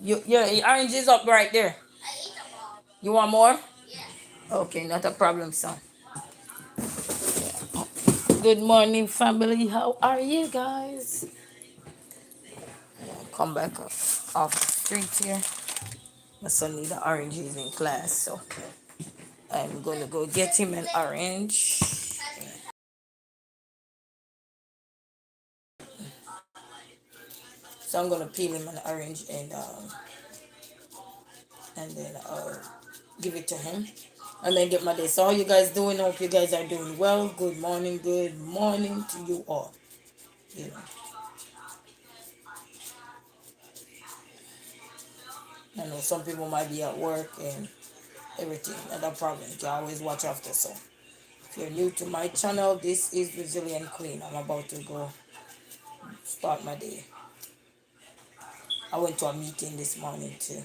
Your orange is up right there. You want more? Okay, not a problem, son. Good morning, family. How are you guys? Come back off the street here. My son need the oranges in class, so I'm gonna go get him an orange. So I'm gonna peel him an orange and then give it to him, and then get my day. So how you guys doing? Hope you guys are doing well. Good morning to you all. You know, I know some people might be at work and everything, not a problem. You can always watch after. So if you're new to my channel, this is Brazilian Queen. I'm about to go start my day. I went to a meeting this morning to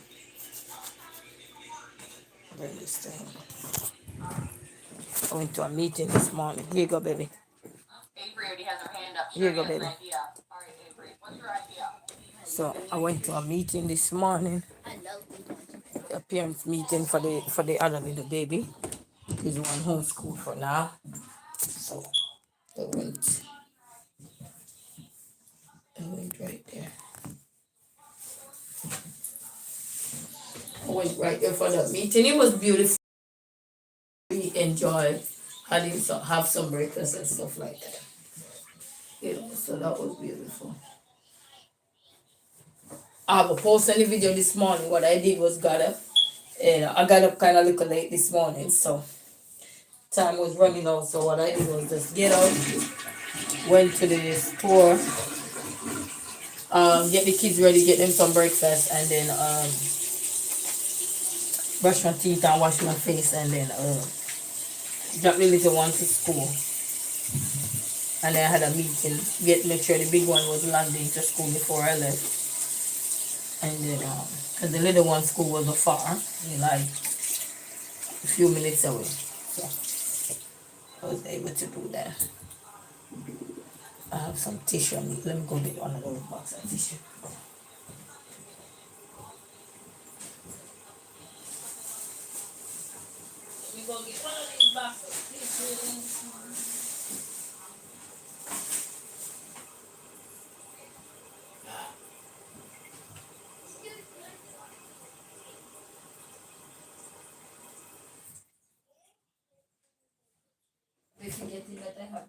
bring this to him. I went to a meeting this morning. Here you go, baby. Avery already has her hand up. Here you go, baby. All right, Avery, what's your idea? So I went to a meeting this morning. A parents meeting for the other little baby. He's one homeschool for now. So I went right there. I went right there for the meeting. It was beautiful. We enjoyed have some breakfast and stuff like that. So that was beautiful. I have a post on the video this morning. What I did was got up, and I got up kind of a little late this morning, so time was running out. So what I did was just get up, went to the store, get the kids ready, get them some breakfast, and then brush my teeth and wash my face, and then drop the little one to school. And then I had a meeting, make sure the big one was landing to school before I left. And then, because the little one school was afar, like a few minutes away. So I was able to do that. I have some tissue on me. Let me go get one of those box of tissue. We go get one of these boxes of tissue. If you get it, let I have it.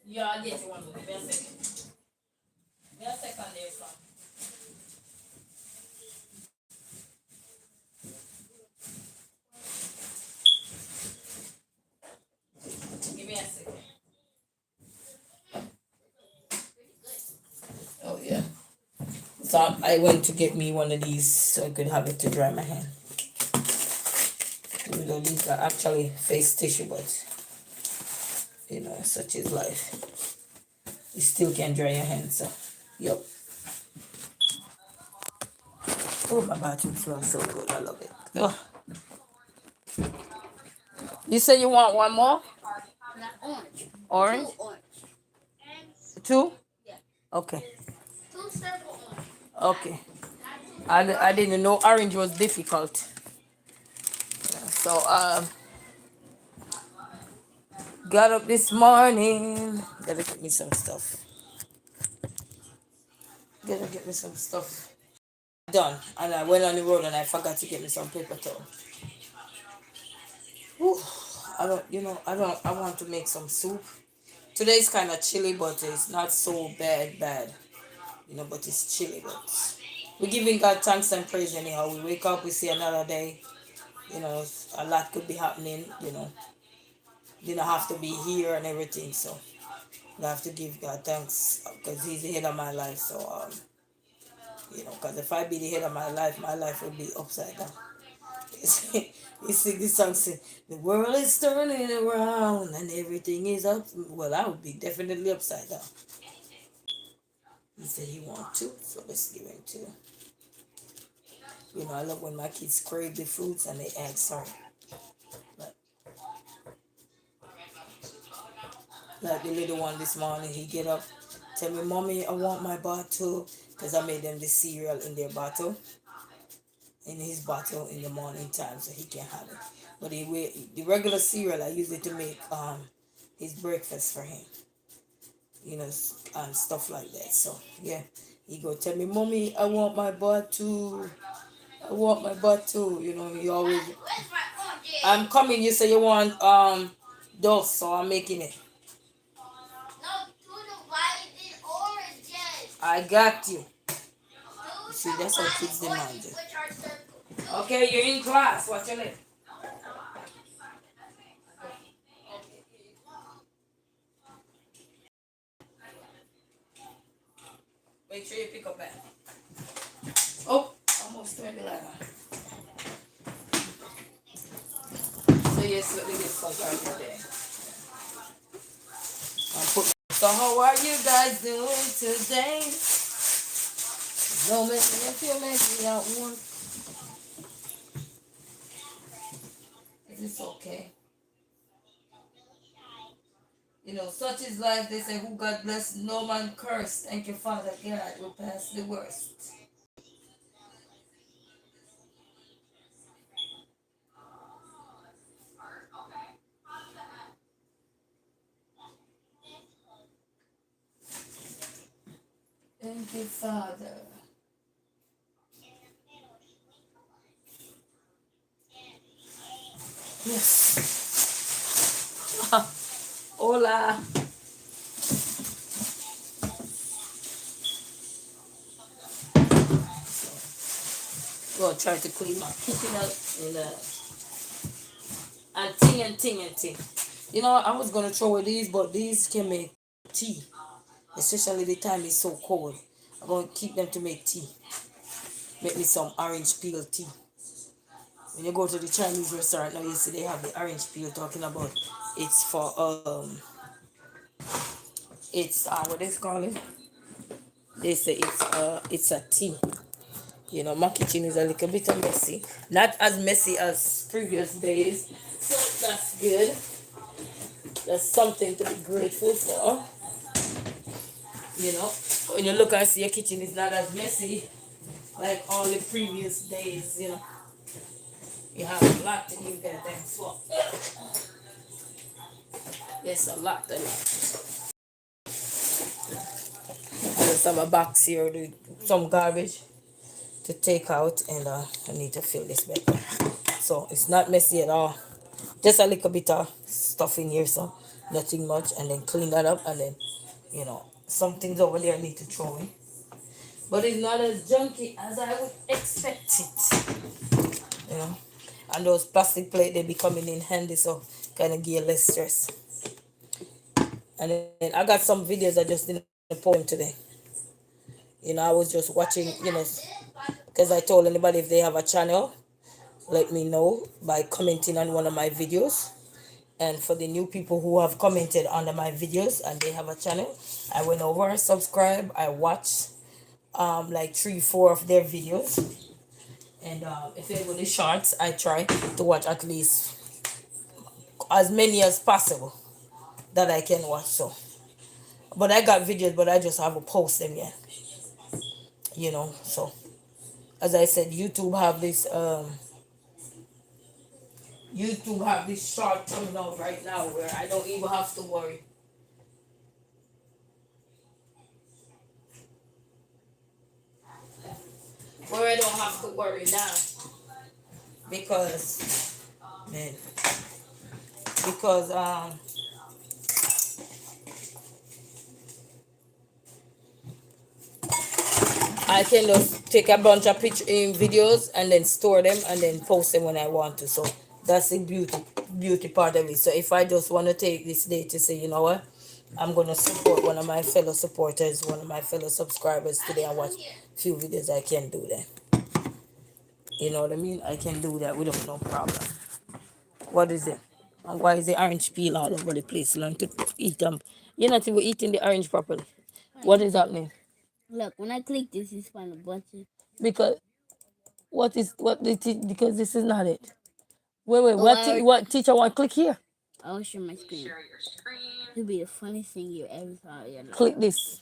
Yeah, I'll get you one. Give me a second. Give me a second there, son. Give me a second. Oh, yeah. So I went to get me one of these so I could have it to dry my hand. Even though these are actually face tissue, but such is life. You still can dry your hands, so yep. Oh, my bathroom smells so good. I love it. Oh. You say you want one more? Orange. Orange? Two orange. Two? Yeah. Okay. Two circle orange. Okay. I didn't know orange was difficult. So got up this morning. Gotta get me some stuff. Gotta get me some stuff done. And I went on the road and I forgot to get me some paper towel. Whew. I want to make some soup. Today's kind of chilly, but it's not so bad. But it's chilly. But we're giving God thanks and praise anyhow. We wake up, we see another day. A lot could be happening. Didn't have to be here and everything. So I have to give God thanks because He's the head of my life. So because if I be the head of my life would be upside down. You see this song say, the world is turning around and everything is up. Well, I would be definitely upside down. He said he want two, so let's give him two. I love when my kids crave the fruits and they ask, sorry. Like, like the little one this morning, he get up, tell me, Mommy, I want my bottle, because I made them the cereal in their bottle, in his bottle in the morning time, so he can have it. But the regular cereal, I use it to make his breakfast for him, and stuff like that. So yeah, he go tell me, Mommy, I want my bottle. I want my bottle. He always. I'm coming. You say you want dust, so I'm making it. I got you. See, that's how kids demand it. Okay, you're in class. Watch your lip. Make sure you pick up that. Oh, almost 20 level. So yes, let me get some out there. So how are you guys doing today? No, if you make me out one, is this okay? Such is life. They say, who God bless, no man cursed. Thank you, Father God, will pass the worst. Thank you, Father. Yes. Hola. Gonna try to clean my kitchen up and ting. I was gonna throw away these, but these can make tea, especially the time it's so cold. I'm gonna keep them to make tea. Make me some orange peel tea. When you go to the Chinese restaurant now, you see they have the orange peel talking about it's for it's what they call it. They say it's a tea. My kitchen is a little bit messy. Not as messy as previous days. So that's good. That's something to be grateful for. You know, when you look and see your kitchen is not as messy like all the previous days, you have a lot to give that thanks for. Yes, a lot. I just have a box here with some garbage to take out, and I need to fill this back. So it's not messy at all. Just a little bit of stuff in here, so nothing much, and then clean that up, and then some things over there I need to throw in. But it's not as junky as I would expect it. You know. And those plastic plates they be coming in handy, so kind of give you less stress. And then I got some videos I just didn't post them today. I was just watching, because I told anybody if they have a channel, let me know by commenting on one of my videos. And for the new people who have commented under my videos and they have a channel, I went over, subscribe, I watched like 3-4 of their videos. And if it was shorts, I try to watch at least as many as possible that I can watch. So, but I got videos, but I just haven't posted them yet. So as I said, YouTube have this short coming out right now where I don't even have to worry. Where I don't have to worry now because man because I can just take a bunch of picture in videos and then store them and then post them when I want to. So that's the beauty part of it. So if I just want to take this day to say, you know what, I'm gonna support one of my fellow supporters, one of my fellow subscribers today and watch a few videos, I can do that. You know what I mean? I can do that without no problem. What is it? And why is the orange peel all over the place? Learn to eat them. You're not even eating the orange properly. What is happening? Look, when I click this, it's find a bunch of. Because because this is not it. Wait, Oh, what teacher want to click here? I'll share my screen. It'll be the funniest thing you ever saw in your life. Click this.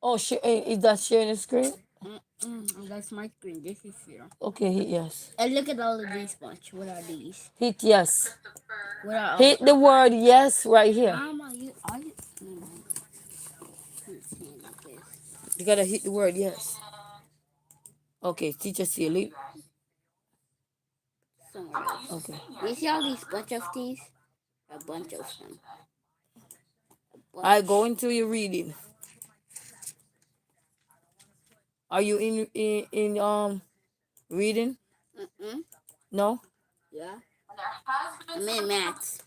Oh, is that sharing the screen? That's my screen. This is here. Okay, hit yes. And look at all of these bunch. What are these? Hit yes. What are all? Hit the word yes right here. Mama, are you? You gotta hit the word yes. Okay, teacher see you. Somewhere else. Okay. You see all these bunch of these? A bunch of them. I go into your reading. Are you in reading? No. Yeah. I'm in maths.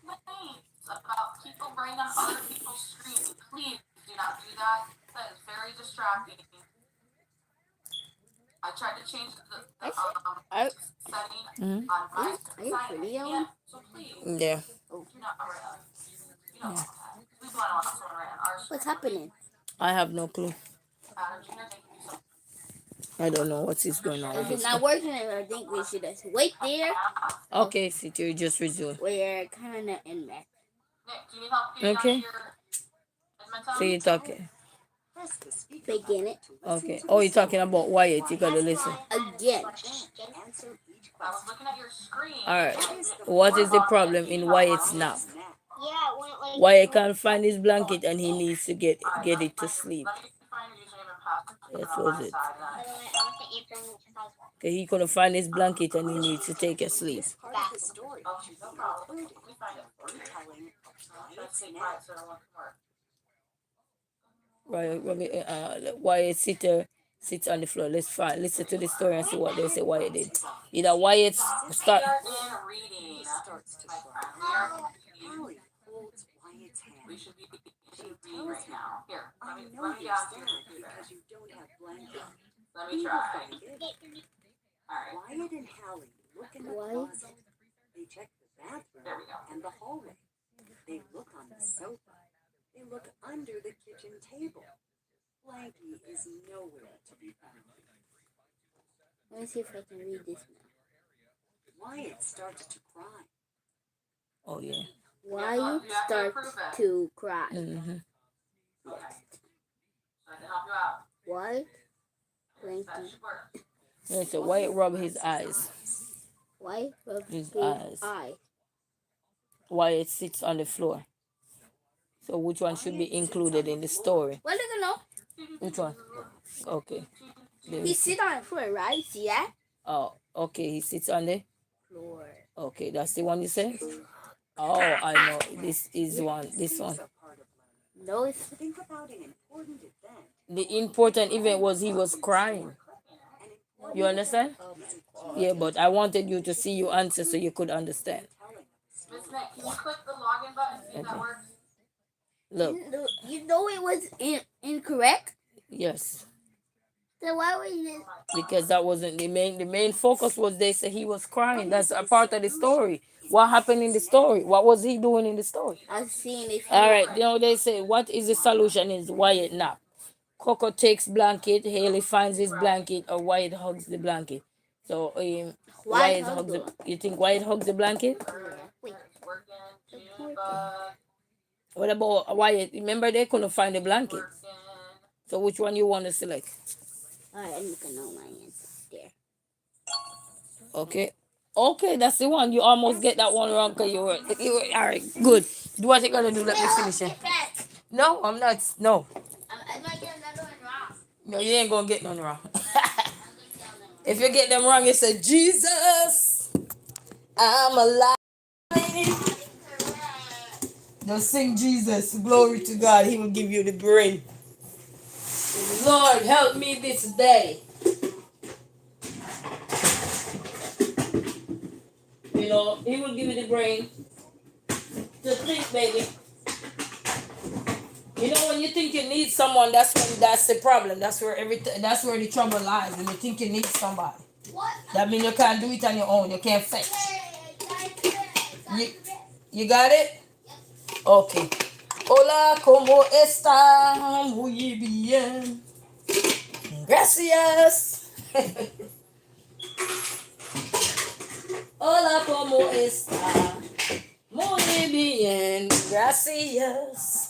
About people bringing up other people's screens. Please do not do that. That is very distracting. I tried to change the setting on my side. So please. Yeah. Do not you know we want to run our What's happening? I have no clue. I don't know what is going on. If it's not working, I think we should just wait there. Okay, sit here, just resume. We're kind of in math. Okay. So you're talking. Begin it. Okay. Oh, you're talking about Wyatt. You gotta listen. Again. Alright. What is the problem in Wyatt's nap? Wyatt can't find his blanket and he needs to get it to sleep. That was it. Okay, he couldn't find his blanket and he needs to take a sleep. Right, Wyatt sits on the floor. Let's listen to the story and see what they say Wyatt did. Either Wyatt start. We should be reading right now. Here, let me ask you because you don't have blanket. Let me try. Alright. Wyatt and Hallie look in the closet. They check the bathroom and the hallway. They look on the sofa. They look under the kitchen table. Blanky is nowhere to be found. Let me see if I can read this now. Wyatt starts to cry. Oh yeah. Wyatt starts to cry. Mm-hmm. Wyatt? Blanky. Yeah, so Wyatt rub his eyes. Wyatt rub his eyes. Wyatt sits on the floor. So which one should be included in the story? Well, look, no. Which one? Okay. He sits on the floor, right? See that? Oh, okay. He sits on the floor. Okay, that's the one you said? Oh, I know. This is one. This one. No, it's Think about an important event. The important event was he was crying. You understand? Yeah, but I wanted you to see your answer so you could understand. Miss Nick, can you click the login button and see if that works? Look. You know it was incorrect? Yes. Then why were you? Because that wasn't the main focus was they said he was crying. That's a part of the story. What happened in the story? What was he doing in the story? I've seen it. All right, you know they say what is the solution is Wyatt nap. Coco takes blanket, Haley finds his blanket, or Wyatt hugs the blanket. So Wyatt hugs the. You think Wyatt hugs the blanket? Wait. What about Wyatt? Remember they couldn't find the blanket. So which one you want to select? Alright, I'm looking on my answer there. Okay. Okay, that's the one. You almost get that one wrong because you were all right. Good. Do what you gonna do. Let me finish it. No, I'm not. No. I might get another one wrong. No, you ain't gonna get none wrong. If you get them wrong, you say Jesus, I'm alive. Just sing Jesus. Glory to God. He will give you the brain. Lord, help me this day. You know, he will give you the brain to think, baby. You know, when you think you need someone, that's the problem. That's where the trouble lies. When you think you need somebody. What? That means you can't do it on your own. You can't fetch. You got it? Okay. Hola, ¿cómo está? Muy bien. Gracias. Hola, como está? Muy bien. Gracias.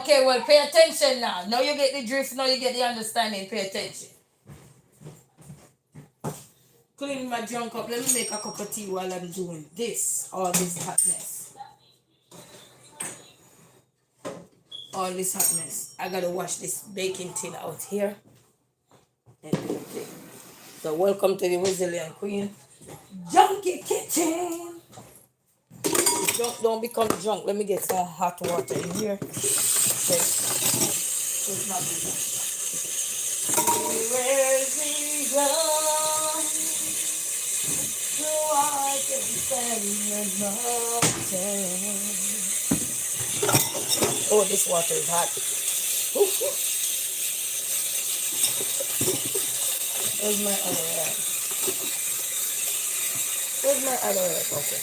Okay, well, pay attention now. Now you get the drift, now you get the understanding. Pay attention. Clean my junk up. Let me make a cup of tea while I'm doing this. All this hotness. All this hotness. I gotta wash this baking tin out here. So welcome to the Resilient Queen Junkie Kitchen. Don't become drunk. Let me get some hot water in here. Okay. It's not where we go, so I can stand the mountain. Oh, this water is hot. Where's my other egg? Where's my other egg? Okay.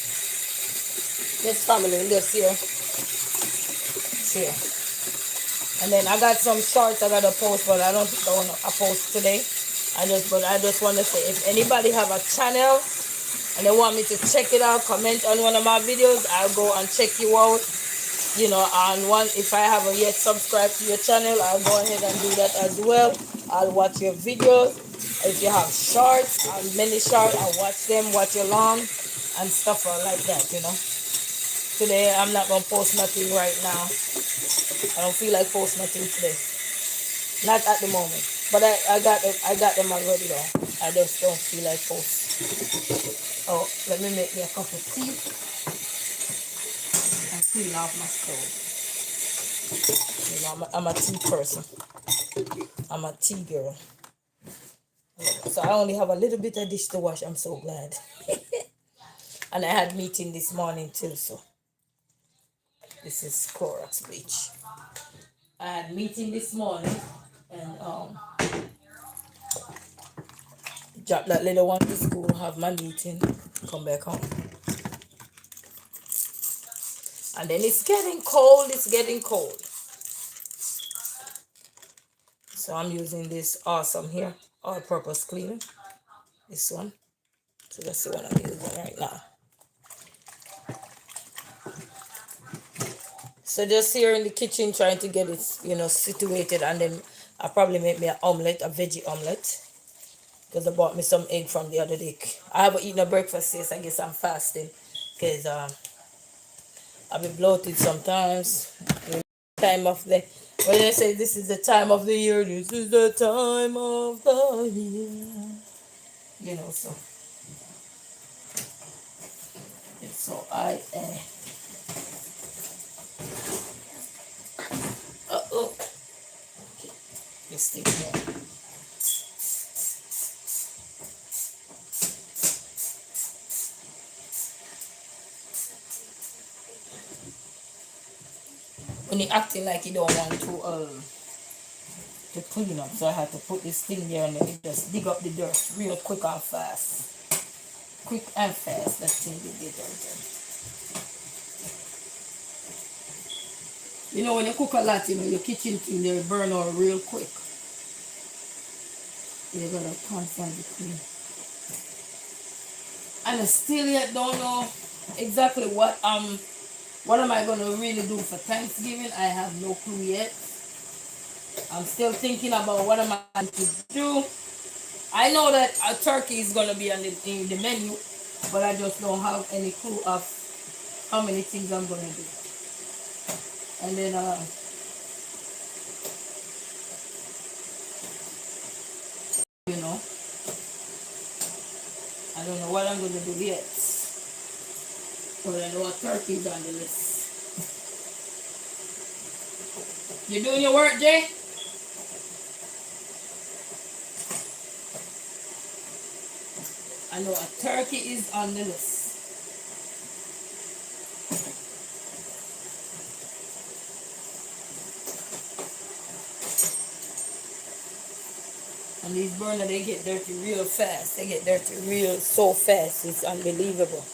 This family lives here. It's here. And then I got some shorts I gotta post, but I don't think I wanna post today. I just wanna say, if anybody have a channel and they want me to check it out, comment on one of my videos, I'll go and check you out. You know, and one, if I haven't yet subscribed to your channel, I'll go ahead and do that as well. I'll watch your videos. If you have shorts, many shorts, I'll watch them, watch along and stuff like that, you know. Today I'm not gonna post nothing right now. I don't feel like posting nothing today. Not at the moment. But I got them already though. I just don't feel like posting. Oh, let me make me a cup of tea and clean off my stove. You know, I'm a tea person. I'm a tea girl. So I only have a little bit of dish to wash. I'm so glad. And I had meeting this morning too, so this is Clorox bleach. I had meeting this morning and drop that little one to school, have my meeting, come back home. And then it's getting cold, So I'm using this awesome here, all-purpose cleaner. This one. So that's the one I'm using right now. So just here in the kitchen trying to get it, you know, situated, and then I probably make me an omelette, a veggie omelette. Because I bought me some egg from the other day. I haven't eaten a breakfast yet, so I guess I'm fasting. Because I've been bloated sometimes. Time of the, when they say this is the time of the year, this is the time of the year. You know, so. So I, uh-oh. This thing here. When you're acting like you don't want to clean up, so I had to put this thing there and then it just dig up the dirt real quick and fast. Quick and fast, that thing did the dirt. You know, when you cook a lot, you know, your kitchen thing there burn out real quick. You gotta constantly clean. And I still yet don't know exactly what am I gonna really do for Thanksgiving. I have no clue yet. I'm still thinking about what am I going to do. I know that a turkey is gonna be on in the menu, but I just don't have any clue of how many things I'm gonna do. And then you know, I don't know what I'm gonna do yet. But I know a turkey is on the list. You doing your work, Jay? I know a turkey is on the list. And these burners, they get dirty real fast. They get dirty real so fast. It's unbelievable.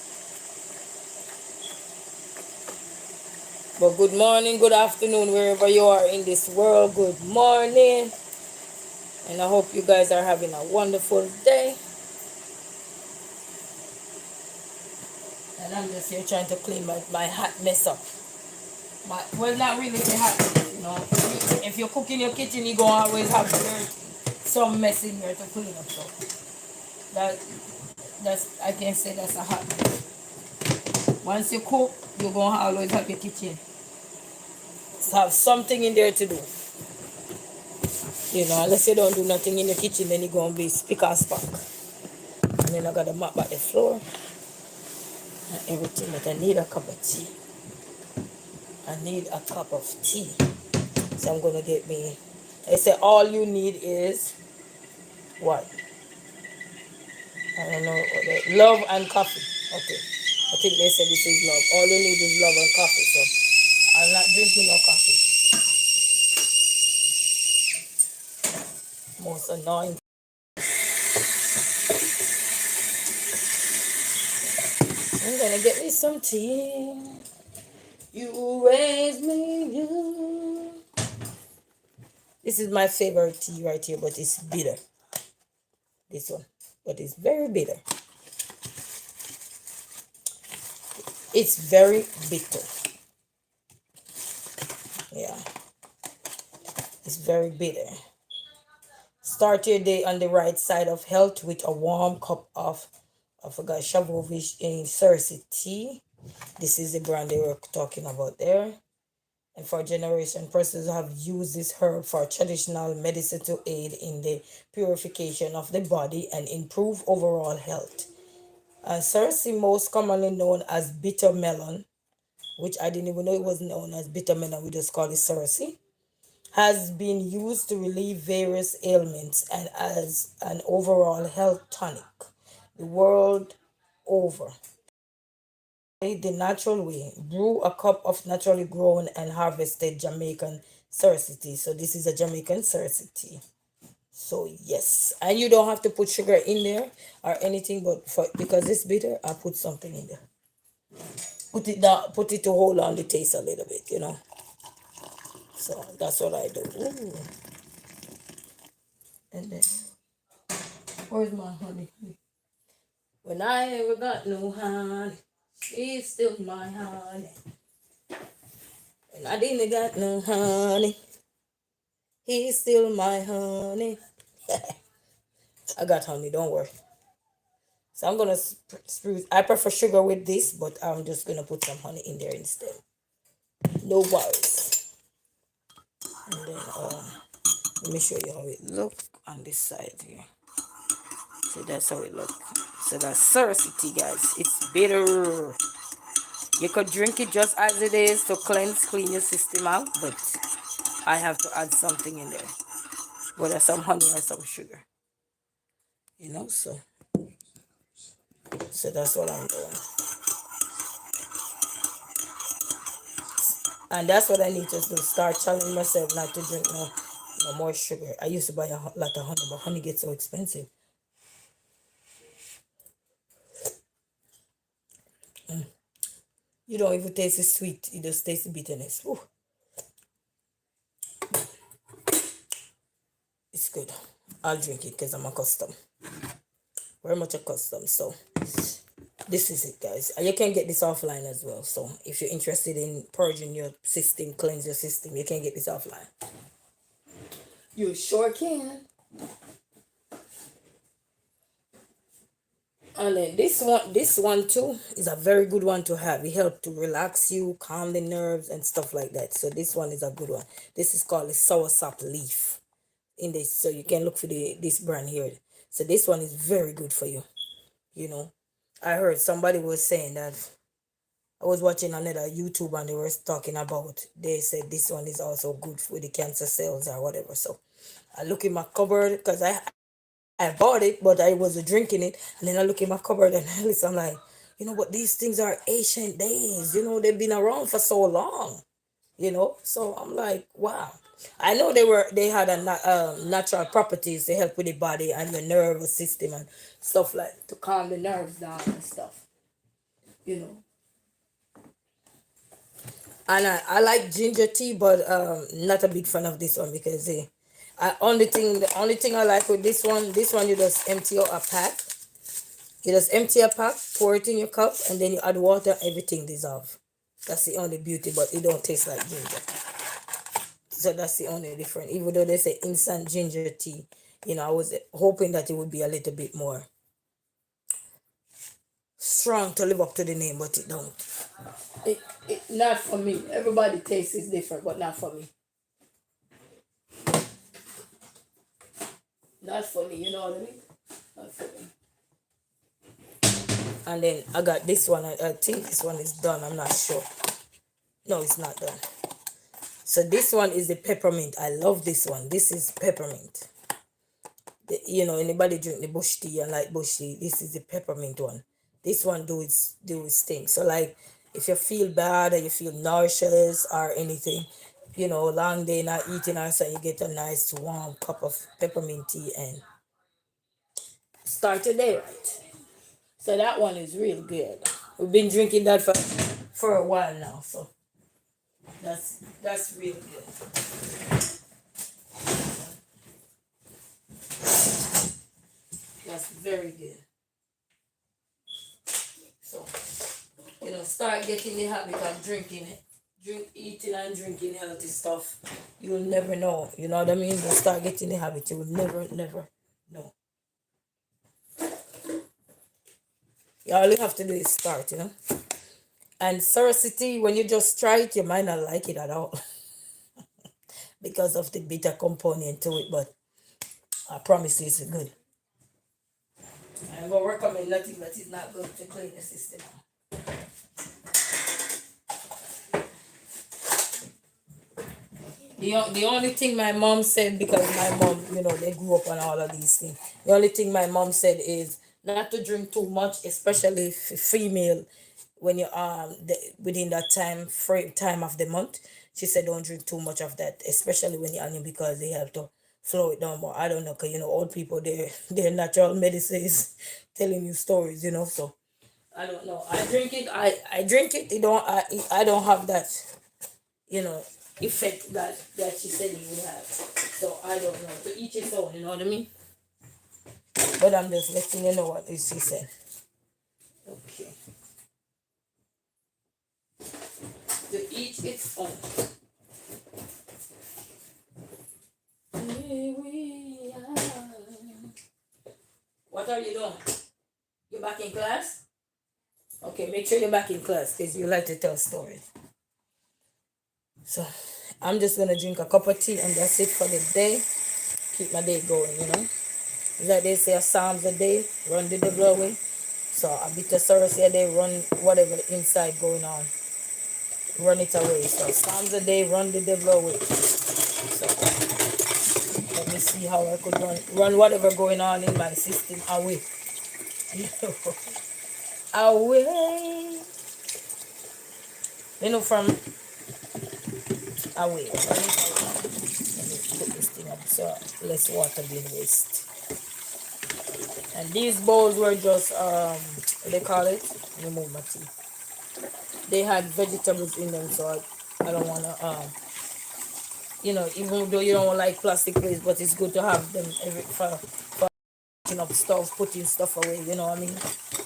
But good morning, good afternoon, wherever you are in this world. Good morning. And I hope you guys are having a wonderful day. And I'm just here trying to clean my hot mess up. Well, not really the hot mess, you know. If you cook in your kitchen, you're going to always have some mess in there to clean up. So that, I can say that's a hot mess. Once you cook, you're going to always have your kitchen. Have something in there to do. You know, unless you don't do nothing in the kitchen, then you're going to be spick and spark. And then I got to mop back the floor and everything. But I need a cup of tea. I need a cup of tea. So I'm going to get me. They say all you need is what? I don't know. Love and coffee. Okay. I think they said this is love. All you need is love and coffee. So I'm not drinking no coffee. Most annoying. I'm gonna get me some tea. You raise me, you. This is my favorite tea right here, but it's bitter. This one. But it's very bitter. It's very bitter. Yeah. It's very bitter. Start your day on the right side of health with a warm cup of, I forgot, Shavovich in Cersei tea. This is the brand they were talking about there. And for generation, persons have used this herb for traditional medicine to aid in the purification of the body and improve overall health. Cersei, most commonly known as bitter melon, which I didn't even know it was known as bitter melon, we just call it Cersei, has been used to relieve various ailments and as an overall health tonic the world over. The natural way. Brew a cup of naturally grown and harvested Jamaican Cersei tea. So this is a Jamaican Cersei tea. So yes, and you don't have to put sugar in there or anything, but because it's bitter, I put something in there. Put it down, put it to hold on the taste a little bit, you know. So that's what I do. Ooh. And then where's my honey? When I ever got no honey, she's still my honey. When I didn't got no honey, he's still my honey. I got honey, don't worry. So I'm gonna spruce. I prefer sugar with this, but I'm just gonna put some honey in there instead. No worries. And then let me show you how it look on this side here. So that's how it look. So that's Cersei tea, guys. It's bitter. You could drink it just as it is to clean your system out, but I have to add something in there, whether some honey or some sugar. You know, so that's what I'm doing. And that's what I need to do. Start challenging myself not to drink no more sugar. I used to buy a lot of honey, but honey gets so expensive. You don't even taste the sweet. You just taste the bitterness. Ooh. It's good. I'll drink it because I'm accustomed. Very much accustomed. So this is it, guys. You can get this offline as well. So if you're interested in purging your system, cleanse your system, you can get this offline. You sure can. And then this one too is a very good one to have. It helps to relax you, calm the nerves and stuff like that. So this one is a good one. This is called the soursop leaf in this. So you can look for this brand here. So this one is very good for you. You know, I heard somebody was saying that I was watching another YouTube and they were talking about, they said this one is also good for the cancer cells or whatever. So I look in my cupboard because I bought it, but I wasn't drinking it. And then I look in my cupboard and I'm like, you know what, these things are ancient days. You know, they've been around for so long. You know, so I'm like, wow. I know they had a natural properties to help with the body and the nervous system and stuff like to calm the nerves down and stuff. You know, and I like ginger tea, but not a big fan of this one because The only thing I like with this one you just empty out a pack. You just empty a pack, pour it in your cup, and then you add water, everything dissolve. That's the only beauty, but it don't taste like ginger. So that's the only difference. Even though they say instant ginger tea, I was hoping that it would be a little bit more strong to live up to the name, but it don't. It not for me. Everybody taste is different, but not for me. Not for me, you know what I mean? Not for me. And then I got this one. I think this one is done. I'm not sure. No, it's not done. So this one is the peppermint. I love this one. This is peppermint. Anybody drink the bush tea and like bush tea, this is the peppermint one. This one do its thing. So like if you feel bad or you feel nauseous or anything, long day not eating or something, you get a nice warm cup of peppermint tea and start your day right. So that one is real good. We've been drinking that for a while now, so that's real good. That's very good. So, start getting the habit of eating and drinking healthy stuff. You'll never know. You know what I mean? You start getting the habit. You will never know. All you have to do is start, And Suracity, when you just try it, you might not like it at all because of the bitter component to it, but I promise you it's good. I'm going to recommend nothing that is not going to clean the system. The only thing my mom said, because my mom, they grew up on all of these things. The only thing my mom said is not to drink too much, especially female, when you within that time of the month. She said don't drink too much of that, especially when you're on it, because they have to slow it down more. I don't know, because old people, their natural medicine is telling you stories, so I don't know. I drink it. I drink it. I don't have that, effect that she said you would have. So I don't know. To each his own, you know what I mean? But I'm just letting you know what she said. Okay. To each its own. Here we are. What are you doing? You back in class? Okay, make sure you're back in class because you like to tell stories. So I'm just gonna drink a cup of tea and that's it for the day. Keep my day going, Like they say, a psalms a day, run the devil away. So a bit of sorrows a day, run whatever inside going on. Run it away. So psalms a day, run the devil away. So let me see how I could run whatever going on in my system away. Away. From away. Let me put this thing up so less water being wasted. And these bowls were just what they call it? Let me move my tea. They had vegetables in them, so I don't wanna even though you don't like plastic waste, but it's good to have them for putting up stuff, putting stuff away, you know what I mean?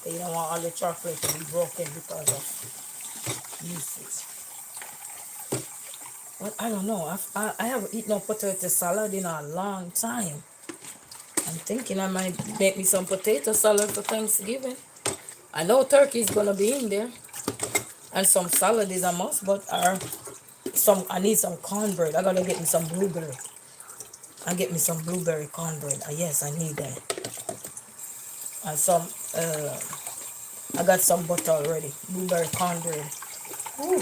You don't want all the chocolate to be broken because of usage. Well, I don't know. I haven't eaten a potato salad in a long time. I'm thinking I might make me some potato salad for Thanksgiving. I know turkey is gonna be in there, and some salad is a must. But I need some cornbread. I gotta get me some blueberry. I get me some blueberry cornbread. Yes, I need that. And some. I got some butter already. Blueberry cornbread. Ooh.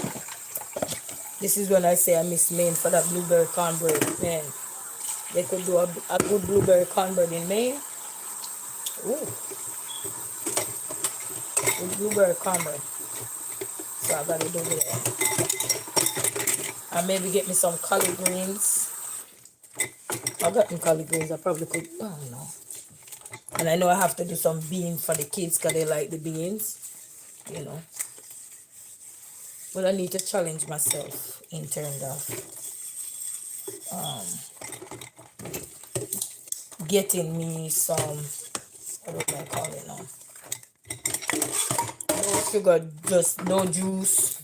This is when I say I miss Maine for that blueberry cornbread. Man, they could do a good blueberry cornbread in Maine. Ooh. With blueberry cornbread. So I gotta do that. And maybe get me some collard greens. I got some collard greens. I probably could. I don't know. And I know I have to do some beans for the kids because they like the beans. But I need to challenge myself in terms of getting me some, what do I call it now? No sugar, just no juice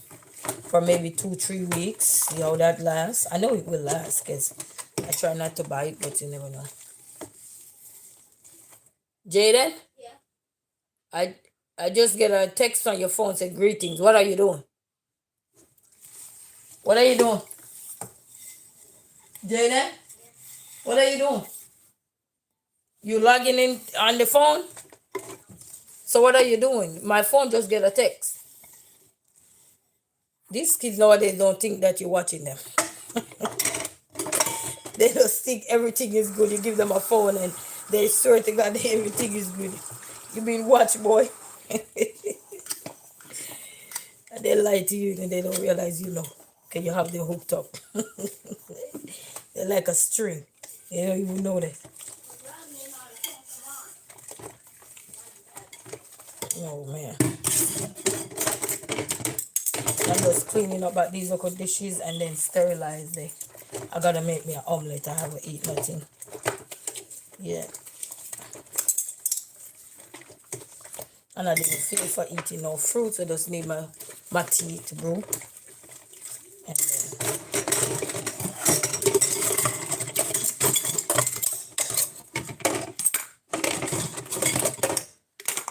for maybe 2-3 weeks. See how that lasts. I know it will last because I try not to buy it, but you never know. Jaden, I I just get a text on your phone saying greetings. What are you doing? What are you doing? Jaden, what are you doing? You logging in on the phone? So what are you doing? My phone just get a text. These kids nowadays don't think that you're watching them. They just think everything is good. You give them a phone and they swear to God everything is good. You been watch, boy. And they lie to you and they don't realize you know. Okay, you have them hooked up. They're like a string. They don't even know that. Oh man. I'm just cleaning up at these local dishes and then sterilize them. I gotta make me an omelette. I haven't eaten nothing. Yeah. And I didn't feel for eating no fruits. I just need my tea to brew. And then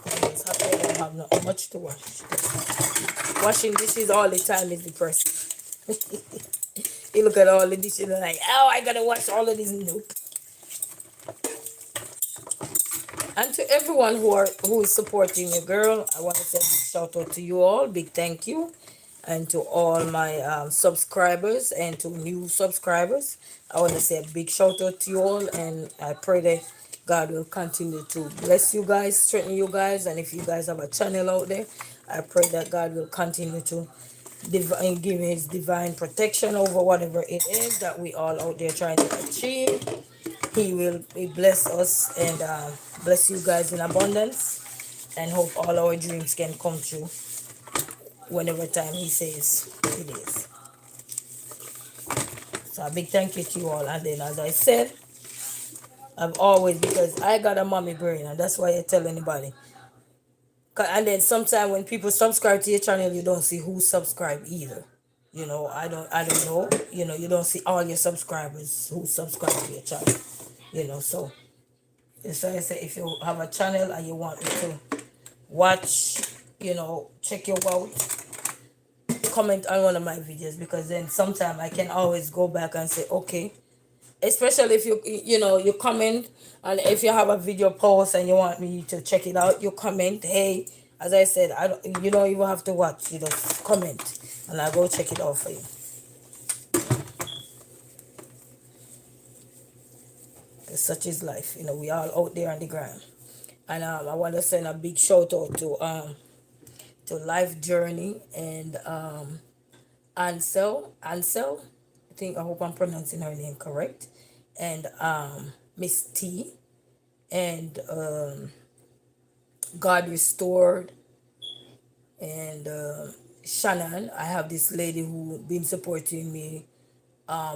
I'm just happy I don't have not much to wash. Washing dishes all the time is depressing. You look at all the dishes and like, oh, I gotta wash all of these. Nope. And to everyone who is supporting your girl, I want to say a big shout out to you all. Big thank you. And to all my subscribers and to new subscribers, I want to say a big shout out to you all. And I pray that God will continue to bless you guys, strengthen you guys. And if you guys have a channel out there, I pray that God will continue to give his divine protection over whatever it is that we all out there trying to achieve. He will bless us and bless you guys in abundance, and hope all our dreams can come true whenever time he says it is. So a big thank you to you all. And then as I said, I've always, because I got a mommy brain, and that's why I tell anybody. And then sometimes when people subscribe to your channel, you don't see who subscribe either. You know, I don't know. You know, you don't see all your subscribers who subscribe to your channel. You know, so that's why I say if you have a channel and you want me to watch, you know, check you out, comment on one of my videos, because then sometime I can always go back and say, okay, especially if you know, you comment, and if you have a video post and you want me to check it out, you comment, hey, as I said, you don't even have to watch, you just comment and I go check it out for you. Because such is life, you know, we all out there on the ground. And I want to send a big shout out to Life Journey and Ansel, I hope I'm pronouncing her name correct, and Miss T, and God Restored, and Shannon. I have this lady who been supporting me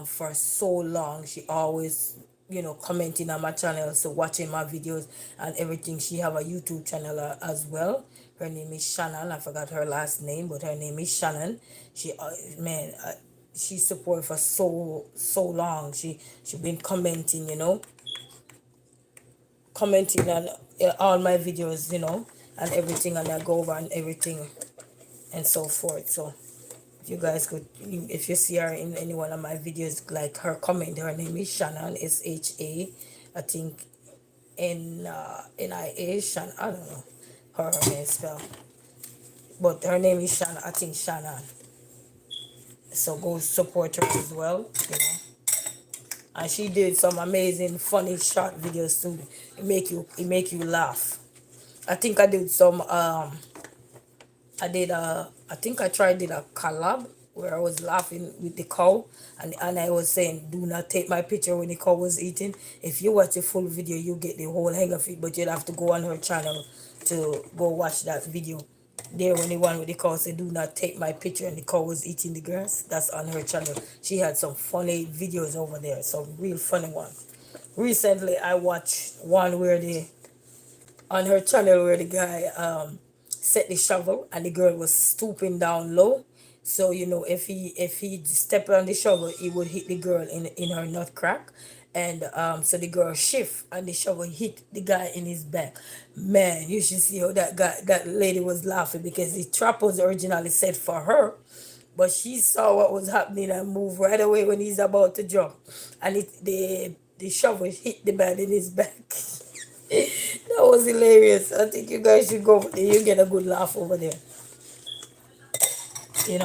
for so long. She always, you know, commenting on my channel, so watching my videos and everything. She have a YouTube channel as well. Her name is Shannon. I forgot her last name, but her name is Shannon. She man, she support for so long. She been commenting, you know, commenting on all my videos, you know, and everything, and I go over and everything and so forth. So if you guys could, if you see her in any one of my videos, like her comment, her name is Shannon, SHA, I think NIA, Shannon, I don't know her name spell, but her name is Shannon, I think Shannon. So go support her as well, you know. And she did some amazing funny short videos too. It make you laugh. I think I did some I think I tried did a collab where I was laughing with the cow, and I was saying, do not take my picture when the cow was eating. If you watch the full video, you get the whole hang of it, but you'll have to go on her channel to go watch that video. There when the one with the cow said, do not take my picture, and the cow was eating the grass, that's on her channel. She had some funny videos over there, some real funny ones. Recently I watched one where the on her channel where the guy set the shovel and the girl was stooping down low. So if he stepped on the shovel, he would hit the girl in her nut crack, and so the girl shift and the shovel hit the guy in his back. Man, you should see how that lady was laughing because the trap was originally set for her, but she saw what was happening and moved right away when he's about to jump, and the shovel hit the man in his back. That was hilarious. I think you guys should go over there. You get a good laugh over there.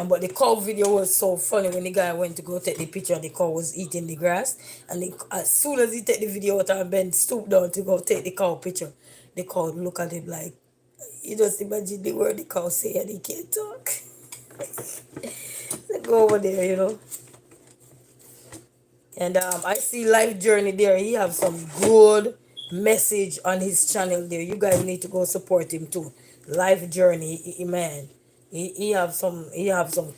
But the cow video was so funny when the guy went to go take the picture. The cow was eating the grass, and as soon as he take the video out and Ben stooped down to go take the cow picture, the cow look at him like, you just imagine the word the cow say and he can't talk. So go over there. And I see Life Journey there. He have some good message on his channel there. You guys need to go support him too. Life Journey, man. He have some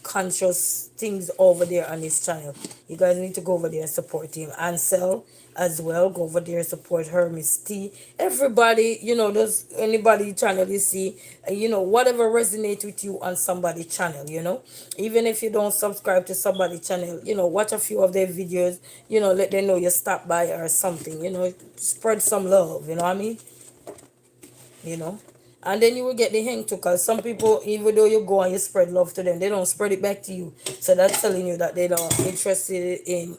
conscious things over there on his channel. You guys need to go over there and support him. Ansel as well. Go over there and support her, Miss T. Everybody, does anybody channel you see, whatever resonate with you on somebody channel. Even if you don't subscribe to somebody channel, watch a few of their videos, let them know you stop by or something, spread some love, you know what I mean? you know and then you will get the hang too, because some people, even though you go and you spread love to them, they don't spread it back to you. So that's telling you that they don't interested in,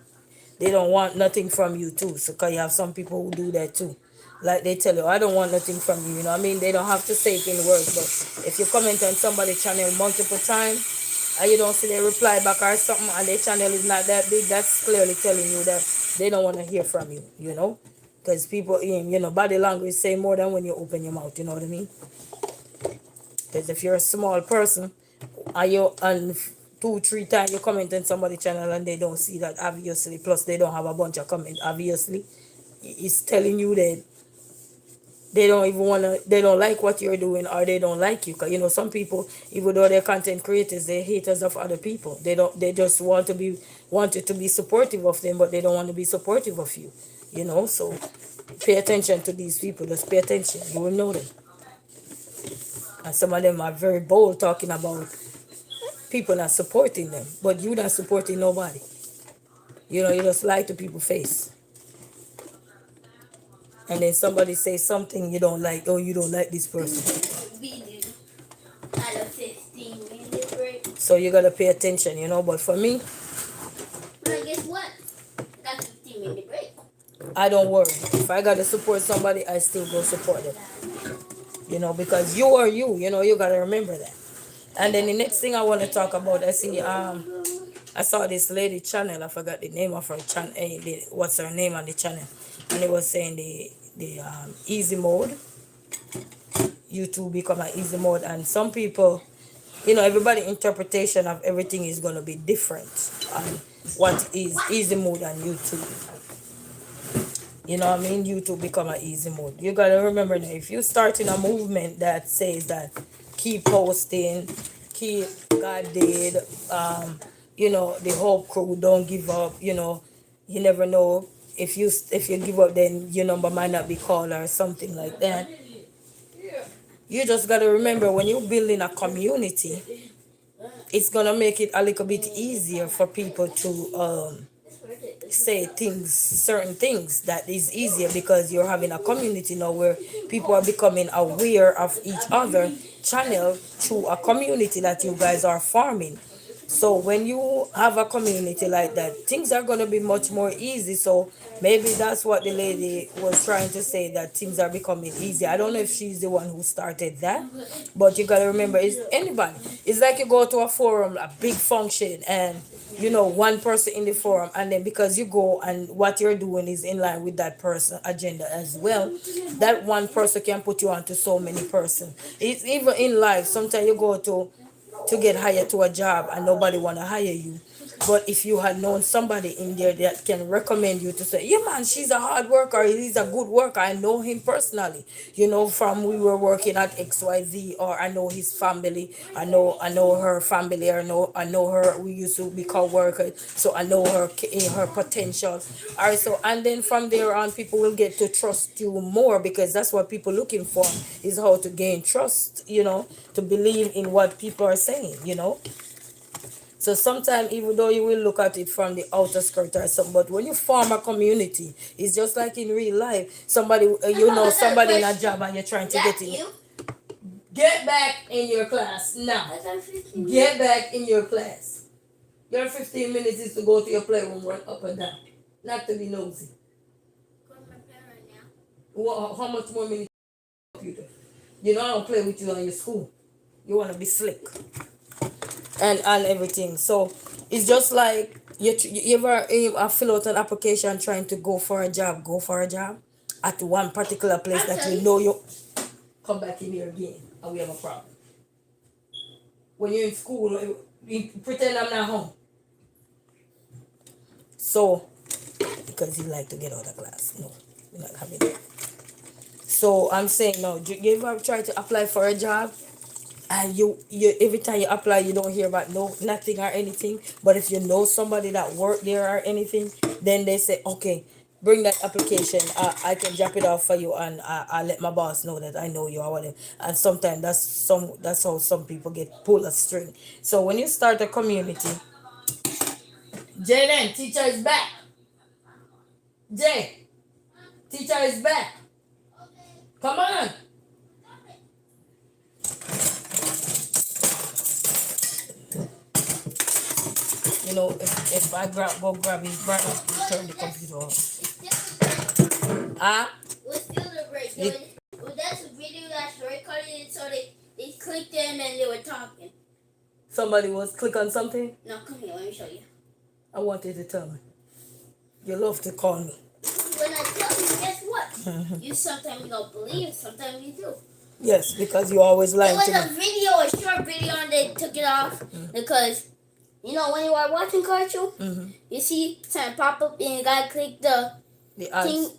they don't want nothing from you too. So because you have some people who do that too, like they tell you, I don't want nothing from you, you know what I mean? They don't have to say it in words, but if you comment on somebody's channel multiple times and you don't see their reply back or something, and their channel is not that big, that's clearly telling you that they don't want to hear from you. Because people in, body language say more than when you open your mouth, you know what I mean? Because if you're a small person and you and 2-3 times you comment on somebody's channel and they don't see that, obviously, plus they don't have a bunch of comments, obviously it's telling you that they don't like what you're doing, or they don't like you. Because some people, even though they're content creators, they're haters of other people. They just want you to be supportive of them, but they don't want to be supportive of you. So pay attention to these people. Just pay attention, you will know them. And some of them are very bold, talking about people not supporting them, but you not supporting nobody. You just lie to people's face, and then somebody say something you don't like. Oh, you don't like this person. So you gotta pay attention. But for me, Well, guess what? Got 15-minute break. I don't worry. If I gotta support somebody, I still go support them. Because you are you. You gotta remember that. And then the next thing I want to talk about, I saw this lady channel. I forgot the name of her channel. What's her name on the channel? And it was saying the easy mode. YouTube become an easy mode, and some people, everybody interpretation of everything is gonna be different on what is easy mode on YouTube. You know what I mean? YouTube become an easy mode. You gotta remember that if you start in a movement that says that keep posting, keep God did, the whole crew don't give up. You never know, if you give up, then your number might not be called or something like that. You just gotta remember, when you're building a community, it's gonna make it a little bit easier for people to say things, certain things, that is easier, because you're having a community now where people are becoming aware of each other channel through a community that you guys are forming. So when you have a community like that, things are going to be much more easy. So maybe that's what the lady was trying to say, that things are becoming easy. I don't know if she's the one who started that, but you got to remember, it's anybody. It's like you go to a forum, a big function, and one person in the forum, and then because you go and what you're doing is in line with that person agenda as well, that one person can put you onto so many person. It's even in life. Sometimes you go to get hired to a job and nobody want to hire you, But if you had known somebody in there that can recommend you to say, yeah man, she's a hard worker, he's a good worker, I know him personally, from we were working at XYZ, or I know his family, I know her family, or I know her, we used to be co-workers, so I know her potential. All right, so and then from there on, people will get to trust you more, because that's what people looking for, is how to gain trust, to believe in what people are saying. So sometimes, even though you will look at it from the outer skirt or something, but when you form a community, it's just like in real life. Somebody, somebody in a job, and you're trying to get in. Get back in your class now. Get back in your class. Your 15 minutes is to go to your playroom, run up and down, not to be nosy. How much more minutes you do? I don't play with you on your school. You want to be slick and everything. So it's just like you ever fill out an application trying to go for a job. Go for a job at one particular place that you know you come back in here again, and we have a problem. When you're in school, you pretend I'm not home. So because you like to get out of class, no, we're not having that. So I'm saying, no. You ever try to apply for a job, and you every time you apply, you don't hear about nothing or anything, but if you know somebody that worked there or anything, then they say, okay, bring that application, I can drop it off for you, and I let my boss know that I know you or whatever. And sometimes that's how some people get pull a string. So when you start a community, Jaden, teacher is back. Jay, teacher is back. Come on. If I go grab his brother, he turn the computer on. Ah? What's the other break? Well, that's a video that's recorded it, so they clicked in and they were talking. Somebody was click on something? No, come here, let me show you. I want you to tell me. You love to call me. When I tell you, guess what? You sometimes don't believe, sometimes you do. Yes, because you always lie It to was me. a video, a short video, and they took it off because, when you are watching cartoon, you see something pop up and you gotta click the ads. thing.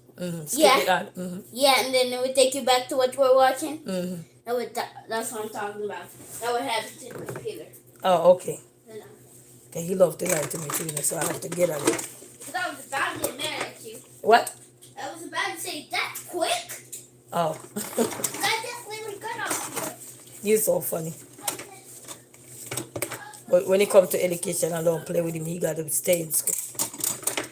Skip Yeah. the ad. Yeah, and then it would take you back to what you were watching. Mm-hmm. That's what I'm talking about. That would happen to the computer. Oh, okay. Okay, he loved to lie to me too, so I have to get at it. Because I was about to get mad at you. What? I was about to say, that quick? Oh. That definitely got off You're so funny. But when it comes to education, I don't play with him. He got to stay in school.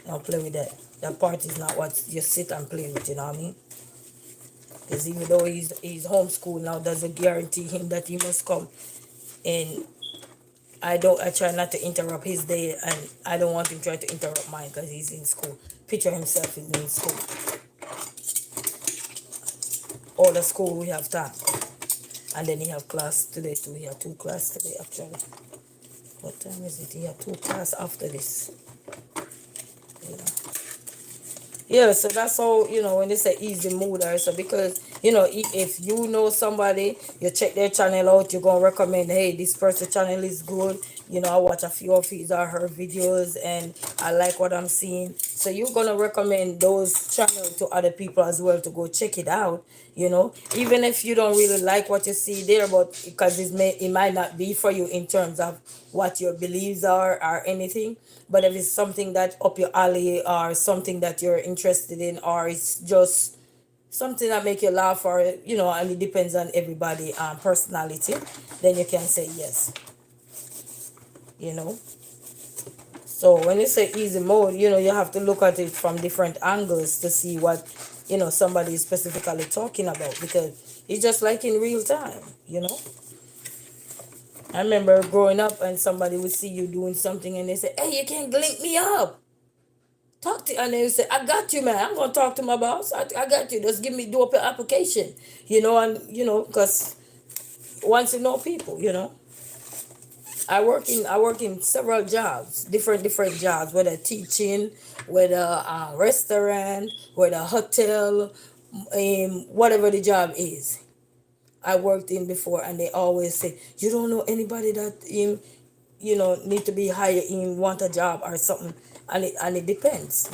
I don't play with that. That part is not what you sit and play with, you know what I mean? Because even though he's homeschooled now, doesn't guarantee him that he must come. And I try not to interrupt his day, and I don't want him trying to interrupt mine because he's in school. Picture himself is in school. All the school we have time. And then he have class today too. He have 2 class today actually. What time is it? He have 2 class after this. Yeah, so that's how, when they say easy mood or so, because, if you know somebody, you check their channel out, you're going to recommend, hey, this person channel is good. I watch a few of his or her videos and I like what I'm seeing. So you're going to recommend those channels to other people as well to go check it out, even if you don't really like what you see there, but because it might not be for you in terms of what your beliefs are or anything. But if it's something that up your alley or something that you're interested in, or it's just something that make you laugh, or and it depends on everybody personality, then you can say yes. So when you say easy mode, you have to look at it from different angles to see what somebody is specifically talking about, because it's just like in real time. I remember growing up and somebody would see you doing something and they say, hey, you can link me up. Talk to, and then you say, I got you, man. I'm going to talk to my boss. I got you. Just do up your application, because once you know people, I work in several jobs, different jobs, whether teaching, whether restaurant, whether hotel, whatever the job is. I worked in before, and they always say, you don't know anybody that need to be higher in, want a job or something, and it depends.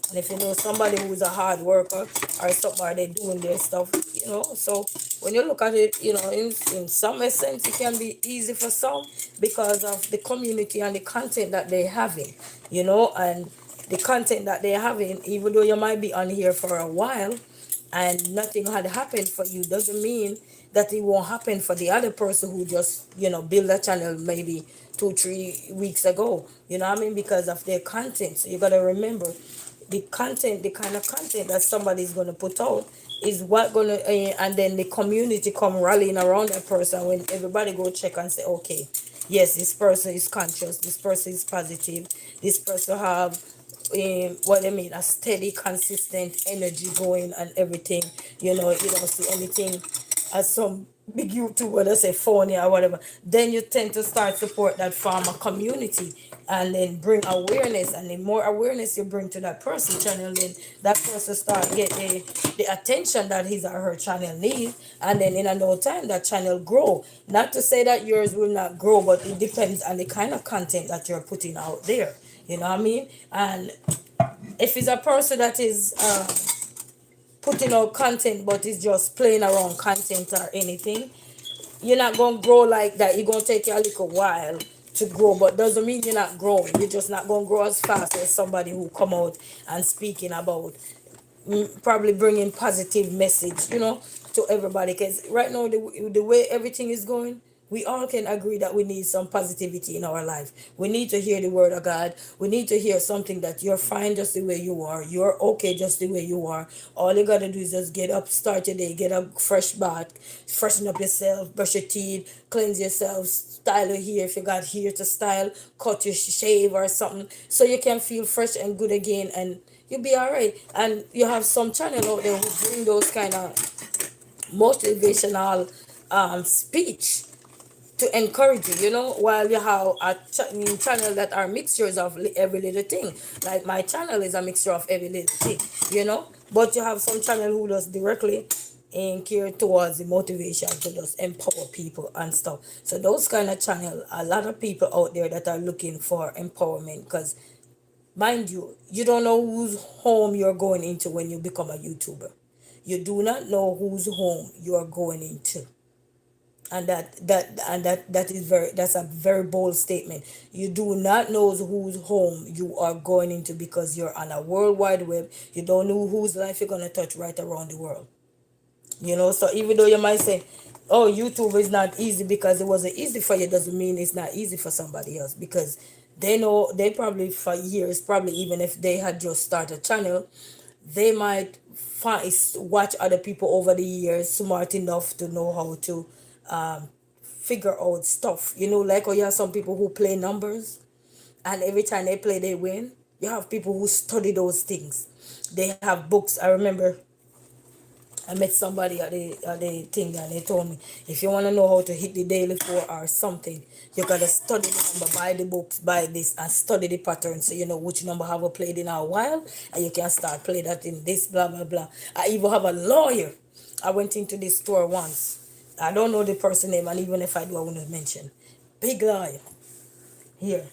And if you know somebody who's a hard worker or something, are they doing their stuff, so when you look at it, in some essence, it can be easy for some because of the community and the content that they're having, and the content that they're having, even though you might be on here for a while and nothing had happened for you, doesn't mean that it won't happen for the other person who just build a channel maybe 2 3 weeks ago, what I mean, because of their content. So you got to remember, the kind of content that somebody's going to put out is what going to, and then the community come rallying around that person when everybody go check and say, okay, yes, this person is conscious, this person is positive, this person have what I mean, a steady, consistent energy going and everything. You don't see anything as some big YouTuber that say phony or whatever. Then you tend to start support that farmer community and then bring awareness. And the more awareness you bring to that person channel, then that person start get the attention that his or her channel needs. And then in a no time that channel grow. Not to say that yours will not grow, but it depends on the kind of content that you're putting out there. You know what I mean? And if it's a person that is putting out content but is just playing around content or anything, you're not gonna grow like that. You're gonna take you a little while to grow, but doesn't mean you're not growing. You're just not gonna grow as fast as somebody who come out and speaking about, probably bringing positive message, to everybody. Because right now, the way everything is going, we all can agree that we need some positivity in our life. We need to hear the word of God. We need to hear something that you're fine just the way you are. You're okay just the way you are. All you gotta do is just get up, start your day, get a fresh bath, freshen up yourself, brush your teeth, cleanse yourself, style your hair if you got hair to style, cut your shave or something, so you can feel fresh and good again, and you'll be all right. And you have some channel out there who bring those kind of motivational speech to encourage you, while you have channel that are mixtures of every little thing. Like my channel is a mixture of every little thing, but you have some channel who does directly and care towards the motivation to just empower people and stuff. So those kind of channel, a lot of people out there that are looking for empowerment, because mind you, you don't know whose home you're going into when you become a YouTuber. You do not know whose home you are going into. And that is that's a very bold statement. You do not know whose home you are going into, because you're on a world wide web. You don't know whose life you're gonna touch right around the world. So even though you might say, oh, YouTube is not easy because it wasn't easy for you, doesn't mean it's not easy for somebody else, because they know, they probably for years, probably even if they had just started a channel, they might find, watch other people over the years smart enough to know how to figure out stuff. Like, oh, you have some people who play numbers, and every time they play they win. You have people who study those things. They have books. I remember I met somebody at the thing, and they told me, if you want to know how to hit the daily four or something, you gotta study the number, buy the books, buy this, and study the pattern, so you know which number have a played in a while, and you can start play that in this, blah blah blah. I even have a lawyer. I went into this store once. I don't know the person name, and even if I do, I wouldn't mention. Big lawyer here.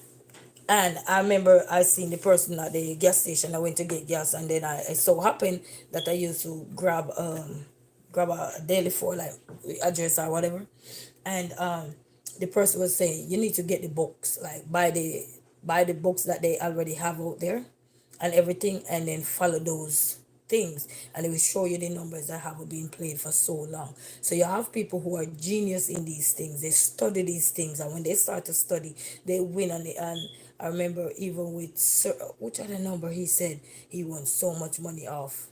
And I remember I seen the person at the gas station. I went to get gas, and then I so happened that I used to grab a daily for like address or whatever. And the person was saying, you need to get the books, like buy the books that they already have out there and everything, and then follow those things, and it will show you the numbers that have been played for so long. So you have people who are genius in these things. They study these things, and when they start to study, they win. And I remember even with which other number he said he won so much money off,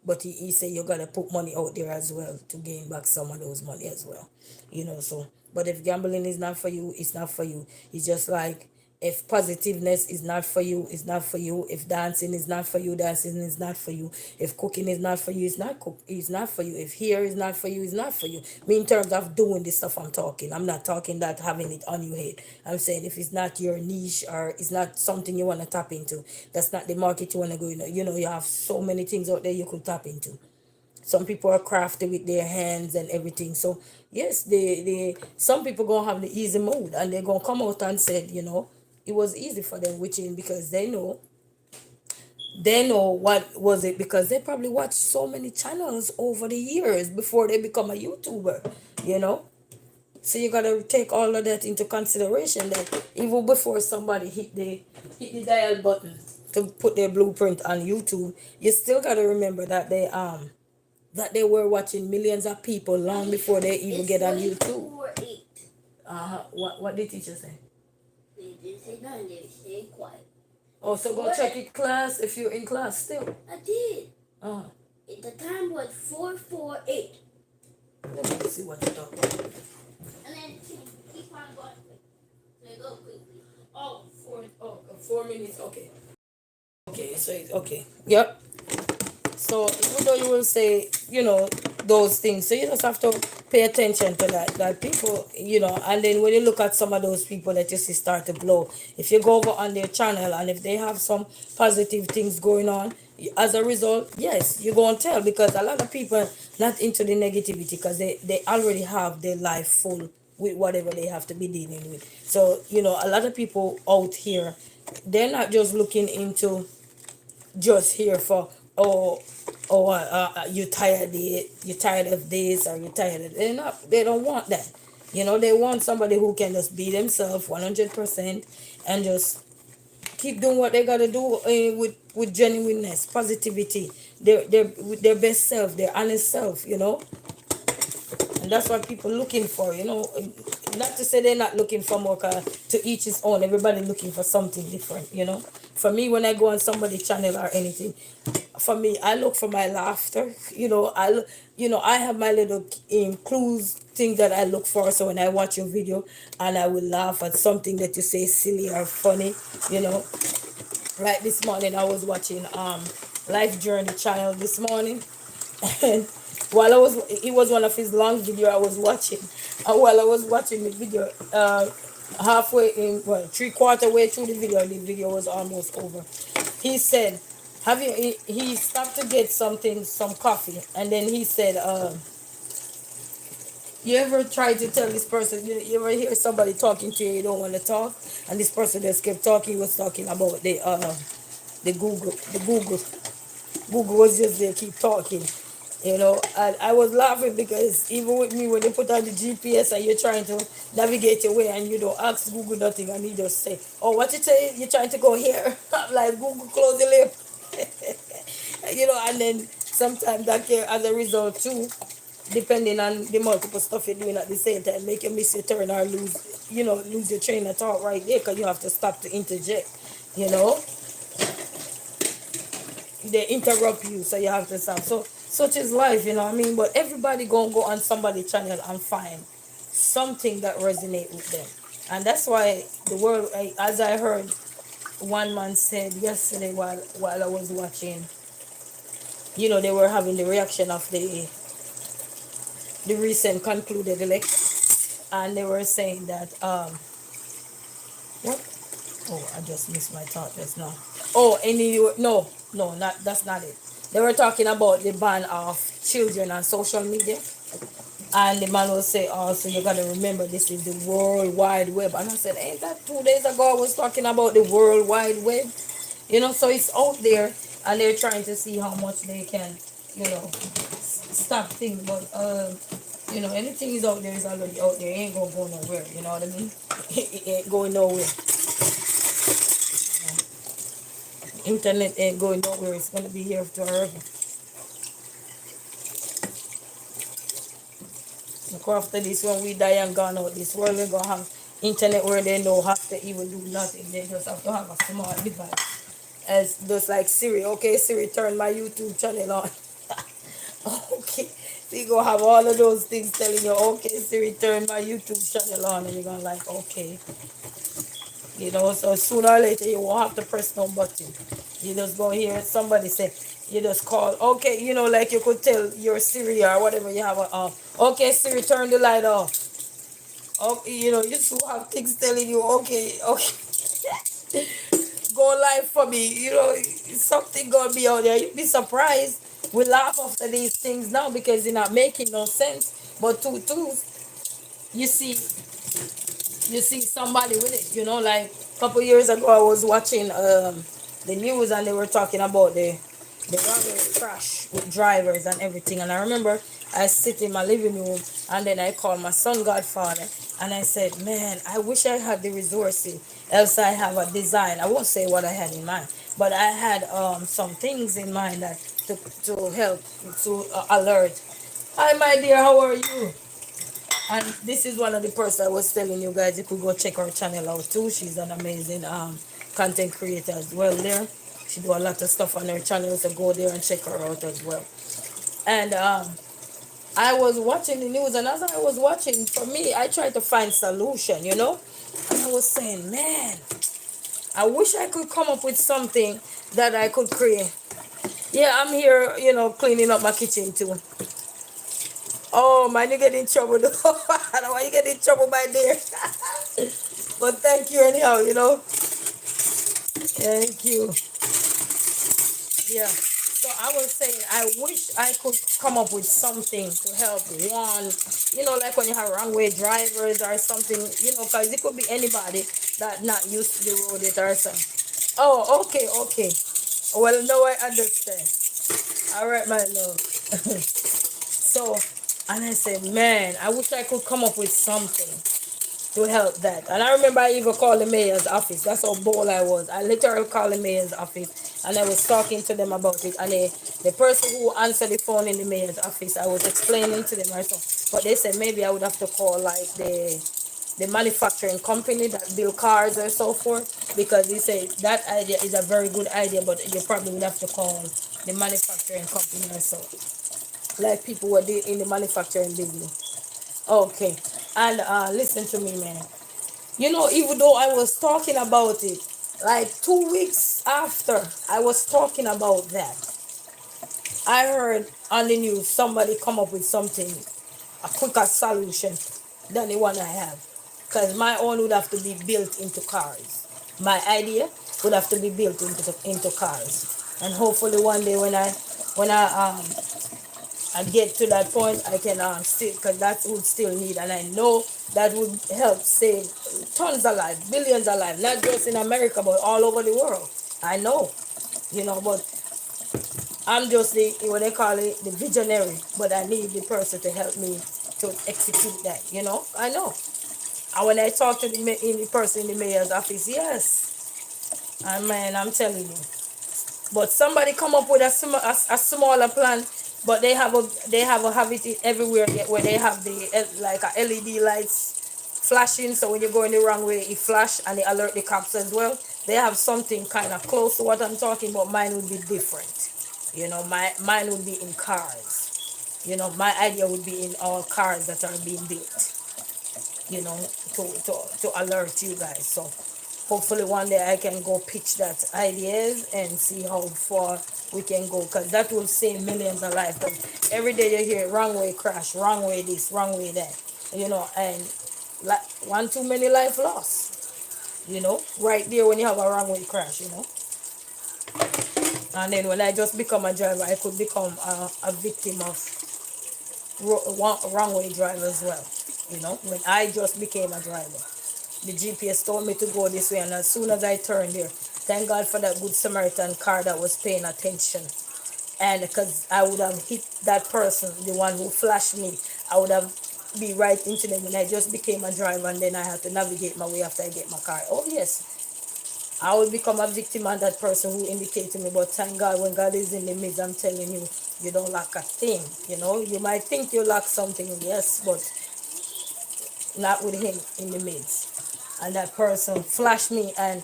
but he said you gotta put money out there as well to gain back some of those money as well. So, but if gambling is not for you, it's not for you. It's just like, if positiveness is not for you, it's not for you. If dancing is not for you, dancing is not for you. If cooking is not for you, it's not for you. If hair is not for you, it's not for you. Me, in terms of doing this stuff, I'm not talking that having it on your head. I'm saying if it's not your niche, or it's not something you want to tap into, that's not the market you want to go in. You have so many things out there you could tap into. Some people are crafty with their hands and everything. So yes, they some people gonna have the easy mode, and they're gonna come out and said, it was easy for them, which is because they know what was it, because they probably watched so many channels over the years before they become a YouTuber, you know. So you gotta take all of that into consideration, that even before somebody hit the dial button to put their blueprint on YouTube, you still gotta remember that they were watching millions of people long before they even It's get on only YouTube. 4-8. What did teacher say? They didn't say nothing. They stayed quiet. Oh, so go check it class if you're in class still. I did. Uh, The time was 4:48. Let me see what you're talking about. And then keep on going. So go quickly. Oh, 4 minutes. Okay. Okay, so okay. Yep. So even though you will say, those things, so you just have to pay attention to that people, and then when you look at some of those people that you see start to blow, if you go over on their channel and if they have some positive things going on, as a result, yes, you're going to tell, because a lot of people not into the negativity, because they already have their life full with whatever they have to be dealing with. So a lot of people out here, they're not just looking into just here for, you tired of this, or you tired of, they don't want that. They want somebody who can just be themselves 100%, and just keep doing what they gotta do, with genuineness, positivity, with their best self, their honest self, and that's what people looking for. Not to say they're not looking for more, 'cause to each his own, everybody looking for something different. For me, when I go on somebody's channel or anything, for me, I look for my laughter. I have my little clues, things that I look for. So when I watch your video and I will laugh at something that you say silly or funny, you know like this morning I was watching Life Journey Child this morning, and while it was one of his long video I was watching, and while I was watching the video, halfway in, well, three-quarter way through the video was almost over. He said, have you he stopped to get some coffee, and then he said, you ever try to tell this person, you ever hear somebody talking to you, you don't want to talk, and this person just kept talking. He was talking about the Google was just there, keep talking. And I was laughing, because even with me, when they put on the GPS and you're trying to navigate your way and you don't ask Google nothing, and he just say, oh, what you say, you're trying to go here. I'm like, Google, close the lip. And then sometimes that can, as a result too, depending on the multiple stuff you're doing at the same time, make you miss your turn or lose your train of thought right there, because you have to stop to interject. you know they interrupt you, so you have to stop. So such is life, what I mean. But everybody gonna go on somebody's channel and find something that resonate with them. And that's why the world, as I heard one man said yesterday, while I was watching, they were having the reaction of the recent concluded election, and they were saying that what? Oh, I just missed my thought just now. Oh, no, not that's not it. They were talking about the ban of children on social media, and the man will say, "Oh, so you gotta remember, this is the World Wide Web." And I said, "Ain't that 2 days ago I was talking about the World Wide Web?" So it's out there, and they're trying to see how much they can, stop things. But anything is out there is already out there. It ain't gonna go nowhere. You know what I mean? It ain't going nowhere. Internet ain't going nowhere. It's gonna be here forever. Look, after this, when we die and gone out this world, we're gonna have internet where they don't have to even do nothing. They just have to have a smart device. As just like Siri. Okay, Siri, turn my YouTube channel on. Okay. So you gonna have all of those things telling you, okay, Siri, turn my YouTube channel on, and you're gonna like, okay. So sooner or later you won't have to press no button. You just go hear somebody say, you just call, okay, like you could tell your Siri or whatever you have okay, Siri, turn the light off. Okay, you still have things telling you, okay, go live for me. Something gonna be out there. You'd be surprised. we laugh after these things now because they're not making no sense. But to you see you see somebody with it, like a couple years ago I was watching the news and they were talking about the runway crash with drivers and everything. And I remember I sit in my living room and then I called my son godfather and I said, man, I wish I had the resources, else I have a design. I won't say what I had in mind, but I had some things in mind that to help to alert. Hi my dear, how are you? And this is one of the person I was telling you guys, you could go check her channel out too. She's an amazing content creator as well there. She do a lot of stuff on her channel, so go there and check her out as well. And I was watching the news, and as I was watching, for me, I tried to find solution. And I was saying, man, I wish I could come up with something that I could create. Yeah, I'm here, cleaning up my kitchen too. Oh man, you get in trouble though. I don't want you get in trouble by there. But thank you anyhow. Thank you. Yeah. So I was saying I wish I could come up with something to help one, like when you have runway drivers or something, because it could be anybody that not used to the road it or something. Oh, okay, okay. Well, now I understand. All right, my love. So, and I said, man, I wish I could come up with something to help that. And I remember I even called the mayor's office. That's how bold I was. I literally called the mayor's office and I was talking to them about it. And the person who answered the phone in the mayor's office, I was explaining to them myself. But they said maybe I would have to call like the manufacturing company that build cars or so forth, because they say that idea is a very good idea, but you probably would have to call the manufacturing company or so, like people who are in the manufacturing business. Okay. And listen to me, man. Even though I was talking about it, like 2 weeks after I was talking about that, I heard on the news somebody come up with something, a quicker solution than the one I have. Because my own would have to be built into cars. My idea would have to be built into cars. And hopefully one day when I get to that point, I can still, because that would still need, and I know that would help save tons of lives, billions of lives, not just in America, but all over the world. I know, but I'm just what they call it, the visionary, but I need the person to help me to execute that. I know. And when I talk to the person in the mayor's office, yes, and man, I'm telling you. But somebody come up with a smaller plan, but they have it everywhere where they have like a LED lights flashing, so when you're going the wrong way it flash and it alert the cops as well. They have something kind of close to what I'm talking about. Mine would be different. Mine would be in cars. My idea would be in all cars that are being built, you know, to alert you guys. So hopefully one day I can go pitch that ideas and see how far we can go, because that will save millions of lives. Because every day you hear wrong way crash, wrong way this, wrong way that, and like one too many life lost, right there when you have a wrong way crash. And then when I just become a driver, I could become a victim of wrong way driver as well. When I just became a driver, the GPS told me to go this way, and as soon as I turned there, thank God for that good Samaritan car that was paying attention. And because I would have hit that person, the one who flashed me, I would have be right into them. And I just became a driver, and then I had to navigate my way after I get my car. Oh yes, I would become a victim of that person who indicated me. But thank God, when God is in the midst, I'm telling you, you don't lack a thing. You might think you lack something, yes, but not with Him in the midst. And that person flashed me, and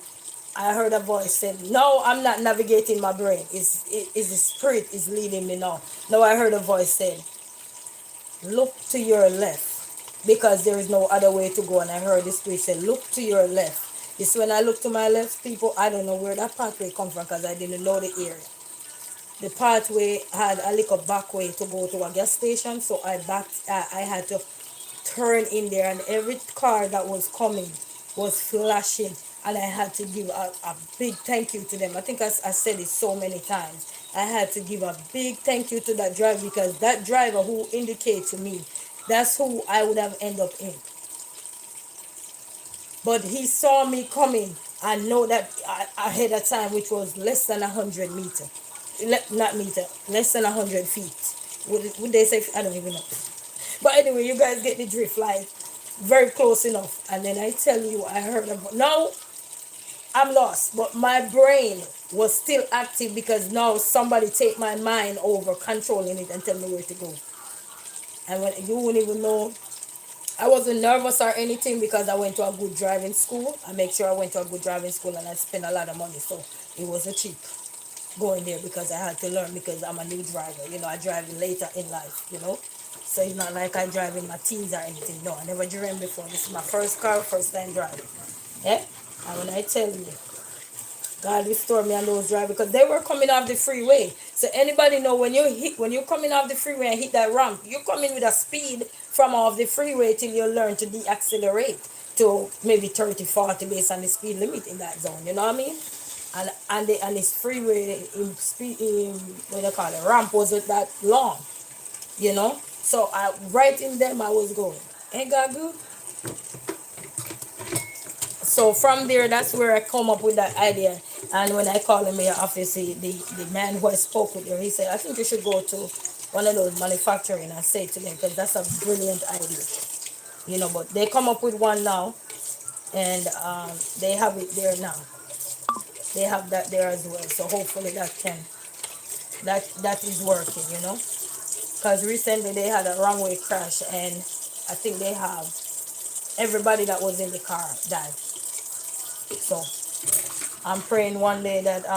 I heard a voice said, no, I'm not navigating my brain. It's the spirit is leading me now. Now I heard a voice said, look to your left, because there is no other way to go. And I heard the spirit say, look to your left. It's when I look to my left, people, I don't know where that pathway come from, because I didn't know the area. The pathway had a little back way to go to a gas station, so I had to turn in there, and every car that was coming was flashing, and I had to give a big thank you to them. I think I said it so many times. I had to give a big thank you to that driver, because that driver who indicated to me, that's who I would have ended up in. But he saw me coming and know that ahead of time, which was less than 100 meter, not meter, less than 100 feet. Would they say? I don't even know. But anyway, you guys get the drift, like very close enough. And then I tell you, I heard about now. I'm lost, but my brain was still active, because now somebody take my mind over, controlling it and tell me where to go. And when you wouldn't even know, I wasn't nervous or anything, because I went to a good driving school. I make sure I went to a good driving school, and I spent a lot of money, so it wasn't cheap going there, because I had to learn, because I'm a new driver. I drive later in life. So it's not like I drive in my teens or anything. No, I never driven before. This is my first car, first time driving. Yeah? And when I tell you, God restored me on those drivers, because they were coming off the freeway. So anybody know, when you're coming off the freeway and hit that ramp, you're coming with a speed from off the freeway till you learn to deaccelerate to maybe 30, 40 based on the speed limit in that zone. You know what I mean? And this freeway in speed in what they call it, ramp wasn't that long. So I right in them I was going. Ain't God good? So from there, that's where I come up with that idea. And when I called him here, obviously the man who I spoke with, he said, I think you should go to one of those manufacturing and say to them, because that's a brilliant idea. But they come up with one now, and they have it there now. They have that there as well. So hopefully that is working. Because recently they had a runway crash, and I think they have everybody that was in the car died. So I'm praying one day that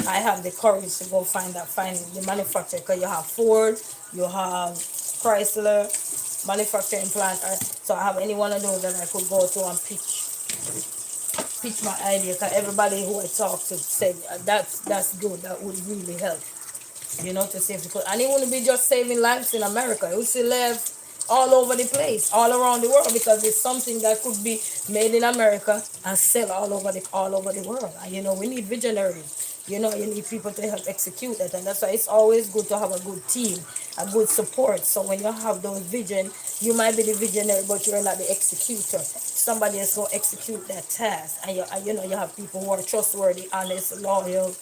I have the courage to go find the manufacturer, because you have Ford, you have Chrysler, manufacturing plant. So I have any one of those that I could go to and pitch my idea, because everybody who I talk to said that's good, that would really help. To save the and it wouldn't be just saving lives in America. It would still live all over the place, all around the world, because it's something that could be made in America and sell all over the world. And we need visionaries. You need people to help execute that, and that's why it's always good to have a good team, a good support. So when you have those vision, you might be the visionary, but you're not the executor. Somebody else will execute that task, and you have people who are trustworthy, honest, loyal,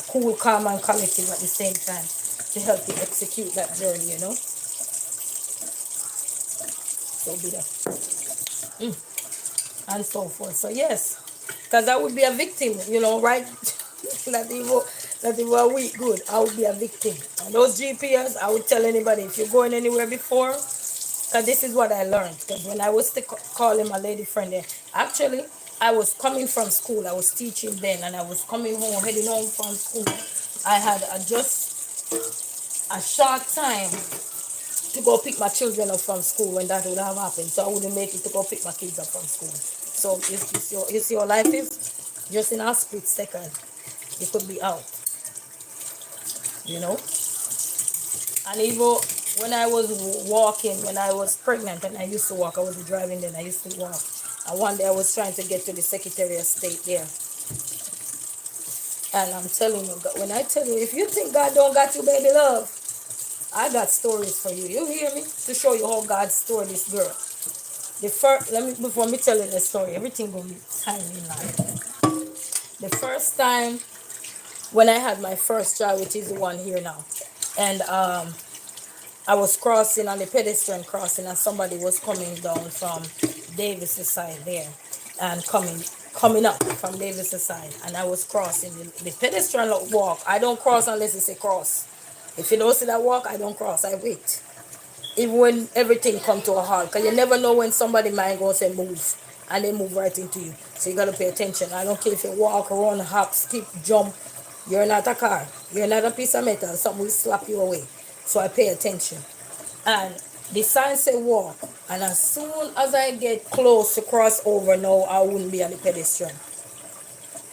cool, calm, and collective at the same time to help you execute that journey. So be that. And so forth. So yes, because I would be a victim, right? that evil, that evil a week good. I would be a victim. And those GPS, I would tell anybody, if you're going anywhere before, because this is what I learned. Because when I was calling my lady friend there, actually, I was coming from school. I was teaching then, and I was coming home, heading home from school. I had just a short time to go pick my children up from school when that would have happened. So I wouldn't make it to go pick my kids up from school. So your life is just in a split second. You could be out, you know. And even when I was walking, when I was pregnant and I used to walk, I wasn't driving then, I used to walk. And one day I was trying to get to the Secretary of State there. And I'm telling you, when I tell you, if you think God don't got you, baby love, I got stories for you. You hear me? To show you how God stored this girl. The first, before me tell you the story, everything gonna be timely in life. The first time when I had my first child, which is the one here now, and I was crossing on the pedestrian crossing, and somebody was coming down from Davis' side there, and coming up from Davis' side, and I was crossing the pedestrian walk. I don't cross unless it's a cross. If you don't see that walk, I don't cross. I wait. Even when everything come to a halt, because you never know when somebody might go and move, and they move right into you. So you got to pay attention. I don't care if you walk, run, hop, skip, jump. You're not a car. You're not a piece of metal. Something will slap you away. So I pay attention. And the sign say walk. And as soon as I get close to cross over now, I wouldn't be on the pedestrian.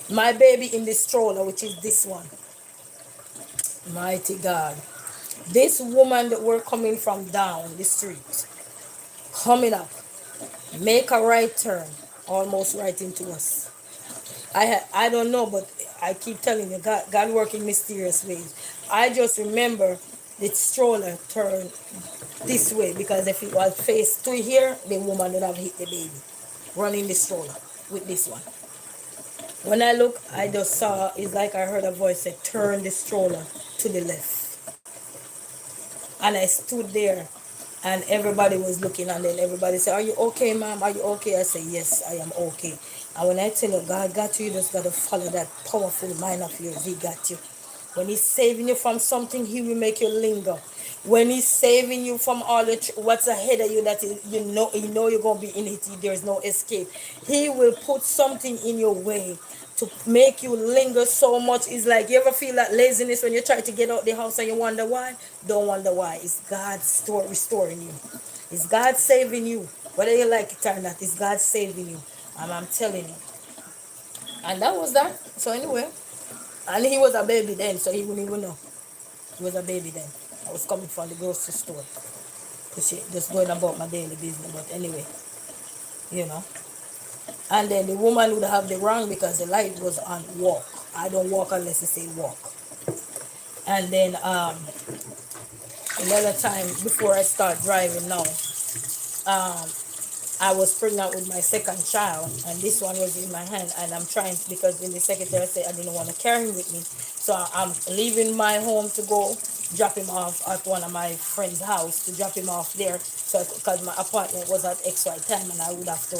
My baby in the stroller, which is this one. Mighty God. This woman that we're coming from down the street, coming up, make a right turn, almost right into us. I don't know, but I keep telling you, God work in mysterious ways. I just remember the stroller turned this way because if it was face to here, the woman would have hit the baby running the stroller with this one. When I look, I just saw, it's like I heard a voice say, turn the stroller to the left. And I stood there and everybody was looking, and then everybody said, are you okay, ma'am? Are you okay? I said, yes, I am okay. And when I tell you God got you, you just got to follow that powerful mind of yours. He got you. When he's saving you from something, he will make you linger. When he's saving you from all the what's ahead of you, that is, you know you're gonna be in it. There's no escape. He will put something in your way to make you linger so much. It's like, you ever feel that laziness when you try to get out the house and you wonder why? Don't wonder why. It's God restoring you. It's God saving you. Whether you like it or not, it's God saving you. And I'm telling you. And that was that. So anyway, and he was a baby then, so he wouldn't even know. He was a baby then. I was coming from the grocery store. Just going about my daily business. But anyway, you know. And then the woman would have the wrong because the light was on walk. I don't walk unless it say walk. And then another time before I start driving now, um, I was pregnant with my second child, and this one was in my hand, and I'm trying because in the secretary said I didn't want to carry him with me, so I'm leaving my home to go drop him off at one of my friend's house to drop him off there, so because my appointment was at XY time, and I would have to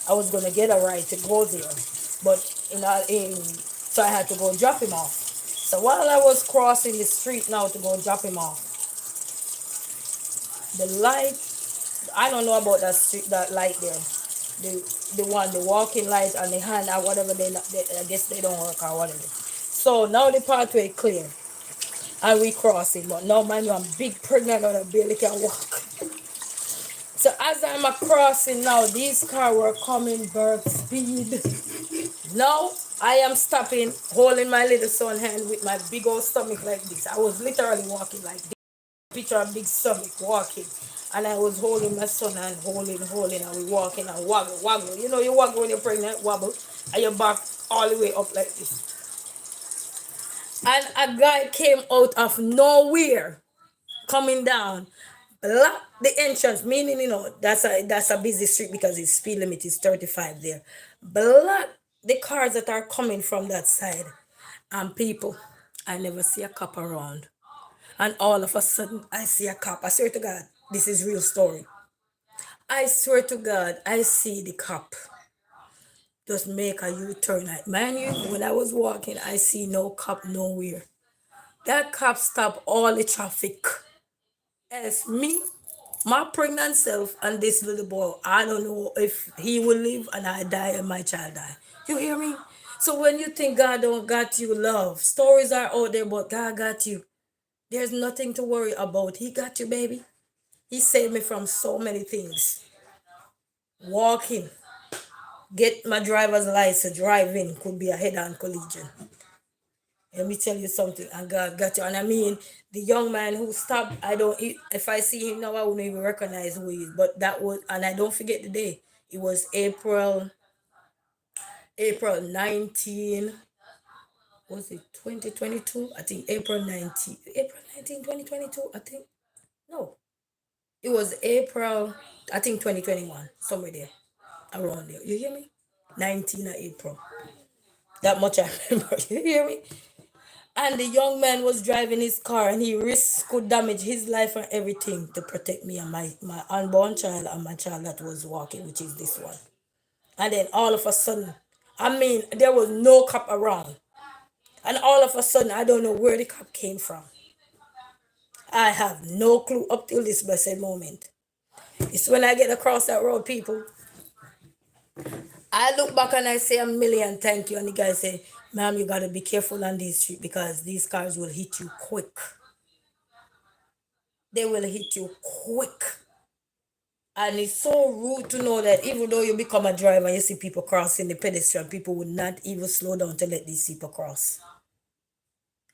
I was gonna get a ride to go there, but so I had to go drop him off. So while I was crossing the street now to go drop him off, the light, I don't know about that street, that light there. The walking light and the hand or whatever, I guess they don't work or whatever. So now the pathway clear and we crossing, but now man, I'm big pregnant and I barely can walk. So as I'm a crossing now, these cars were coming bird speed. Now I am stopping, holding my little son hand with my big old stomach like this. I was literally walking like this. Picture a big stomach walking, and I was holding my son and holding, and we walking and waggle. You know, you waggle when you're pregnant, wobble, and your back all the way up like this. And a guy came out of nowhere, coming down, block the entrance, meaning that's a busy street because its speed limit is 35 there. Block the cars that are coming from that side, and people, I never see a cop around. And all of a sudden, I see a cop. I swear to God, this is real story. I swear to God, I see the cop just make a U-turn. Man, you, when I was walking, I see no cop nowhere. That cop stopped all the traffic. As me, my pregnant self, and this little boy, I don't know if he will live and I die and my child die. You hear me? So when you think God don't got you, love, stories are out there, but God got you. There's nothing to worry about. He got you, baby. He saved me from so many things. Walking, get my driver's license, driving could be a head-on collision. Let me tell you something, and God got you. And I mean, the young man who stopped, I don't, if I see him now, I wouldn't even recognize who he is. But that was, and I don't forget the day. It was April 19, was it 2022? I think April 19, 2022, I think. No, it was April, I think 2021, somewhere there, around there. You hear me? 19 of April. That much I remember. You hear me? And the young man was driving his car and he risked could damage his life and everything to protect me and my unborn child and my child that was walking, which is this one. And then all of a sudden, I mean, there was no cop around. And all of a sudden, I don't know where the cop came from. I have no clue up till this blessed moment. It's when I get across that road, people. I look back and I say a million thank you. And the guy say, ma'am, you gotta be careful on this street because these cars will hit you quick. They will hit you quick. And it's so rude to know that even though you become a driver and you see people crossing the pedestrian, people would not even slow down to let these people cross.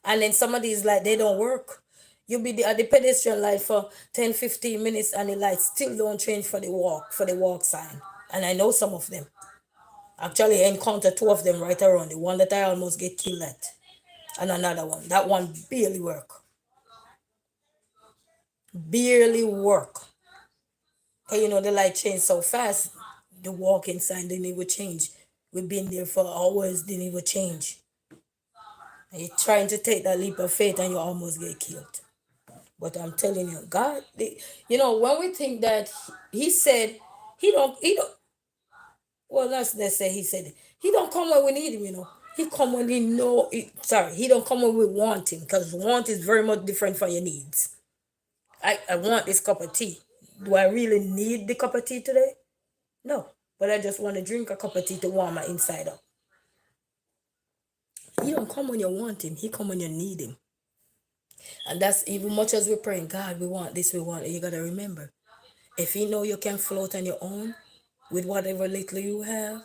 And then some of these lights, they don't work. You'll be at the pedestrian light for 10, 15 minutes and the lights still don't change for the walk sign. And I know some of them. Actually, I encountered two of them right around. The one that I almost get killed at, and another one. That one barely work. Barely work. Cause the light changed so fast. The walking sign didn't even change. We've been there for hours, didn't even change. And you're trying to take that leap of faith and you almost get killed. But I'm telling you, God, when we think that He said He don't. Well, let's say He said He don't come when we need Him. He come when He know. Sorry, He don't come when we want Him, because want is very much different from your needs. I want this cup of tea. Do I really need the cup of tea today? No, but I just want to drink a cup of tea to warm my inside up. He don't come when you want Him. He come when you need Him. And that's even much as we're praying, God, we want this, we want it. You got to remember, if He know you can float on your own with whatever little you have,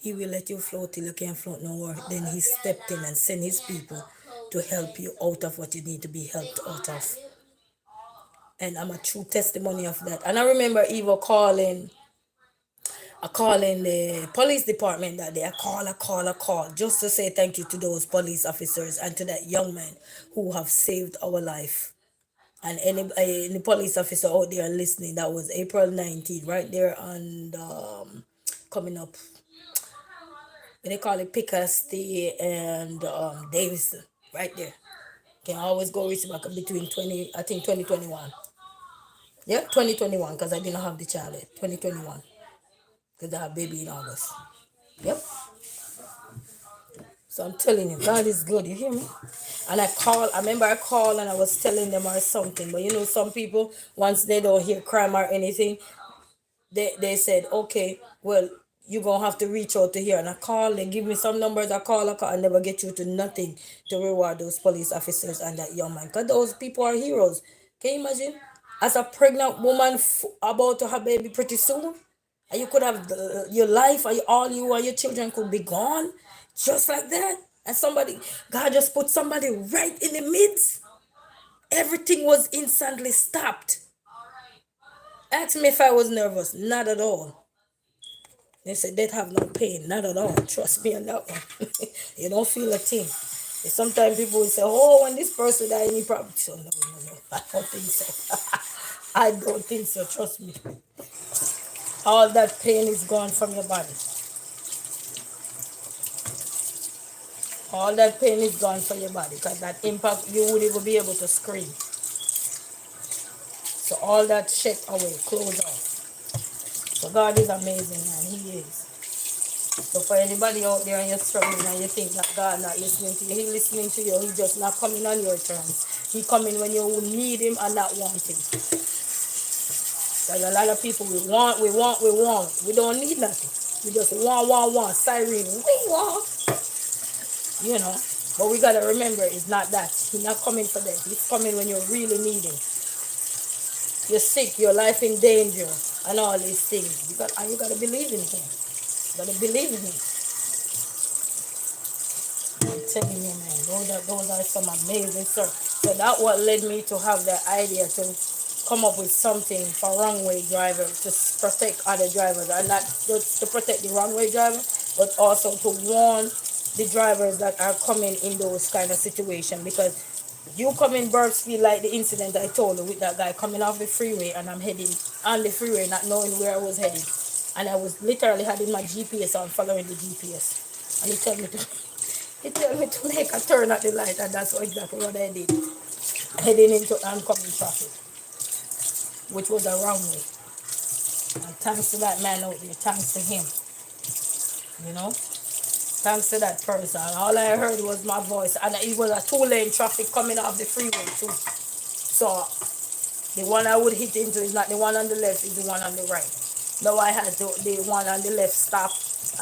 He will let you float till you can't float no more. Then He stepped in and sent His people to help you out of what you need to be helped out of. And I'm a true testimony of that. And I remember Eva calling the police department that day. I call just to say thank you to those police officers and to that young man who have saved our life. And any police officer out there listening, that was April 19th, right there on coming up. They call it Picasty and Davidson, right there. Can always go reach back between 2021. Yeah, 2021, because I didn't have the child yet. 2021, because I have baby in August. Yep. So I'm telling you, God is good. You hear me? And I remember I called and I was telling them or something. But some people, once they don't hear crime or anything, they said, okay, well, you're going to have to reach out to here. And I call, they give me some numbers, I call, I never get you to nothing to reward those police officers and that young man. Because those people are heroes. Can you imagine? As a pregnant woman about to have baby pretty soon, and you could have your life, and all you and your children could be gone, just like that. And God just put somebody right in the midst. Everything was instantly stopped. Ask me if I was nervous. Not at all. They said they'd have no pain. Not at all. Trust me on that one. You don't feel a thing. Sometimes people will say, oh, when this person died, he probably... So, no. I don't think so. I don't think so. Trust me. All that pain is gone from your body. All that pain is gone from your body, because that impact, you wouldn't even be able to scream. So all that shit away, close off. So God is amazing, man. He is. So for anybody out there and you're struggling and you think that God not listening to you, He listening to you. He just not coming on your terms. He coming when you need Him and not want Him. There's a lot of people, we want. We don't need nothing. We just want. Siren, we want. But we gotta remember, it's not that. He's not coming for that. He's coming when you really need Him. You're sick, your life in danger, and all these things. You gotta believe in Him. You gotta believe in Him. I'm telling you, man, those are some amazing stuff. So that what led me to have the idea to come up with something for wrong way driver, to protect other drivers, and not just to protect the wrong way driver, but also to warn the drivers that are coming in those kind of situations. Because you come in burp speed, like the incident I told you with that guy coming off the freeway, and I'm heading on the freeway not knowing where I was heading, and I was literally having my GPS on, following the GPS, and he told me to make a turn at the light, and that's exactly what I did, heading into oncoming traffic, which was a wrong way. And thanks to that man out there, thanks to him, thanks to that person. All I heard was my voice, and it was a two-lane traffic coming off the freeway too. So the one I would hit into is not the one on the left, it's the one on the right. Now I had the one on the left stop,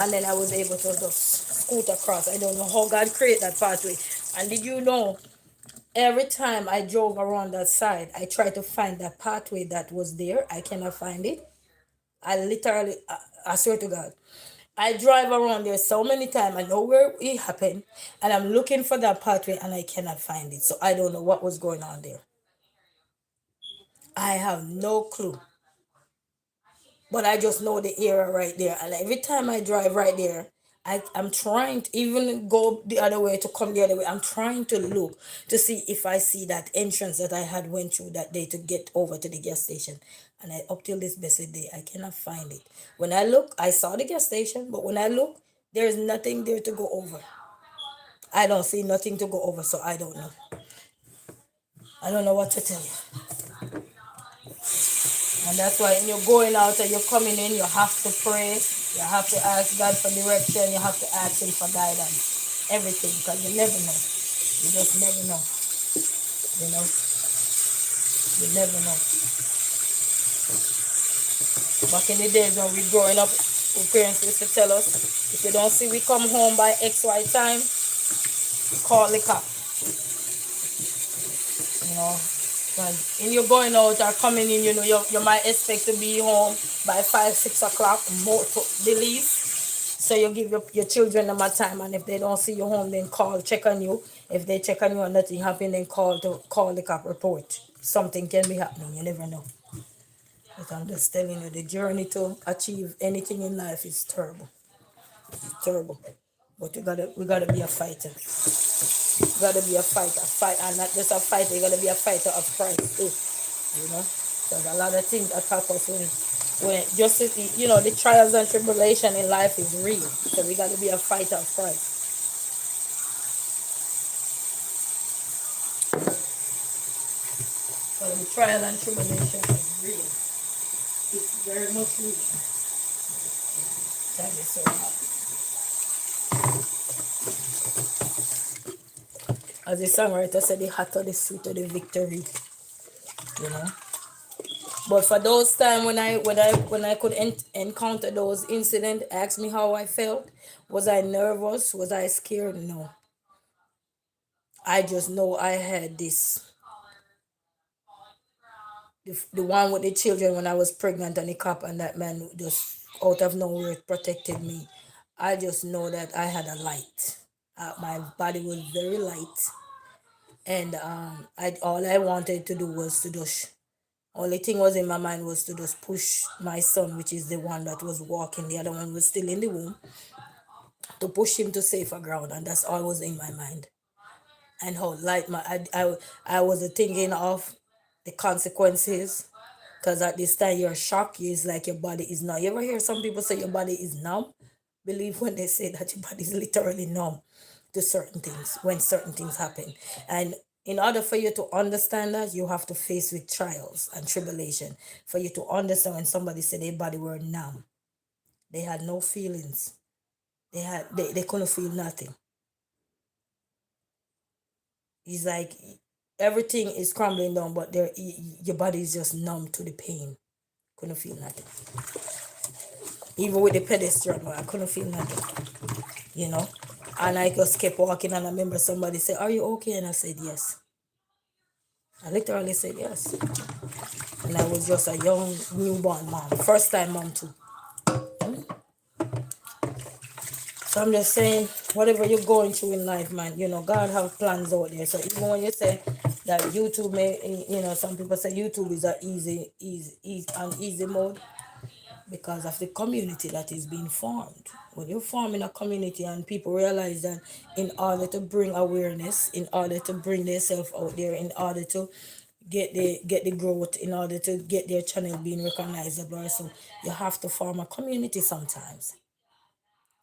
and then I was able to just scoot across. I don't know how God created that pathway. And did you know, every time I drove around that side, I tried to find that pathway that was there. I cannot find it. I literally, I swear to God, I drive around there so many times. I know where it happened, and I'm looking for that pathway, and I cannot find it. So I don't know what was going on there. I have no clue. But I just know the area right there. And every time I drive right there, I'm trying to even go the other way to come the other way. I'm trying to look to see if I see that entrance that I had went through that day to get over to the gas station. And up till this blessed day, I cannot find it. When I look, I saw the gas station, but when I look, there is nothing there to go over. I don't see nothing to go over, so I don't know. I don't know what to tell you. And that's why when you're going out and you're coming in, you have to pray. You have to ask God for direction. You have to ask Him for guidance. Everything, because you never know. You just never know. You know? You never know. Back in the days when we growing up, our parents used to tell us, if you don't see we come home by XY time, call the cop. You know? When you're going out or coming in, you know, you might expect to be home by 5, 6 o'clock, more to the least. So you give your children them a time, and if they don't see you home, then call, check on you. If they check on you and nothing happen, then call the cop report. Something can be happening. You never know. But I'm just telling you, the journey to achieve anything in life is terrible. It's terrible. But we gotta be a fighter. You gotta be a fighter, fight, and not just a fighter. You gotta be a fighter of Christ too. You know, because a lot of things attack us when just the trials and tribulation in life is real. So we gotta be a fighter of Christ. So the trial and tribulation is real. It's very much real. That is so hard. As the songwriter said, the hotter the sweeter the victory. You know. But for those time when I could encounter those incidents, ask me how I felt. Was I nervous? Was I scared? No. I just know I had this the one with the children when I was pregnant and the cop and that man just out of nowhere protected me. I just know that I had a light. My body was very light, and I all I wanted to do was to just only thing was in my mind was to just push my son, which is the one that was walking. The other one was still in the womb, to push him to safer ground, and that's all was in my mind. And how light I was thinking of the consequences. Because at this time you're shocked, it's like your body is numb. You ever hear some people say your body is numb? Believe when they say that your body is literally numb to certain things when certain things happen. And in order for you to understand that, you have to face with trials and tribulation. For you to understand when somebody said their body were numb, they had no feelings. They couldn't feel nothing. It's like everything is crumbling down, but your body is just numb to the pain. Couldn't feel nothing. Even with the pedestrian, I couldn't feel nothing, you know. And I just kept walking, and I remember somebody said, "Are you okay?" And I said, "Yes." I literally said yes. And I was just a young newborn mom, first time mom too. So I'm just saying, whatever you're going through in life, man, God have plans out there. So even when you say that YouTube some people say YouTube is a easy mode, because of the community that is being formed. When you form in a community and people realize that in order to bring awareness, in order to bring themselves out there, in order to get the growth, in order to get their channel being recognizable, so you have to form a community sometimes.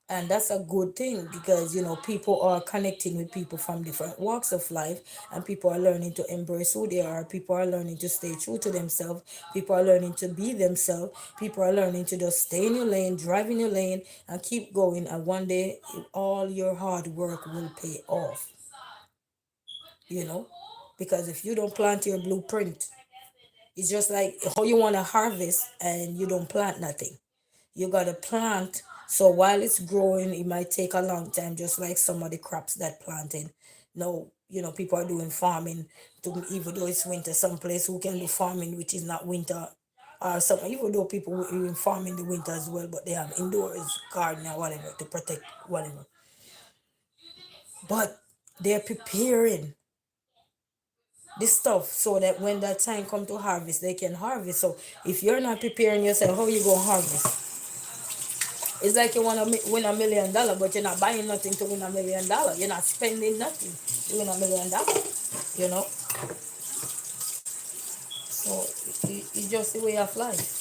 And that's a good thing, because people are connecting with people from different walks of life, and people are learning to embrace who they are. People are learning to stay true to themselves. People are learning to be themselves. People are learning to just stay in your lane, drive in your lane, and keep going, and one day all your hard work will pay off. Because if you don't plant your blueprint, it's just like how you want to harvest and you don't plant nothing. You gotta plant. So while it's growing, it might take a long time, just like some of the crops that planting. No, people are doing farming to, even though it's winter, some place who can do farming which is not winter. Or some, even though people will even farm in the winter as well, but they have indoors garden or whatever to protect whatever. But they're preparing this stuff so that when that time come to harvest, they can harvest. So if you're not preparing yourself, how you gonna harvest? It's like you want to win $1 million, but you're not buying nothing to win $1 million. You're not spending nothing to win $1 million. You know, so it's just the way of life.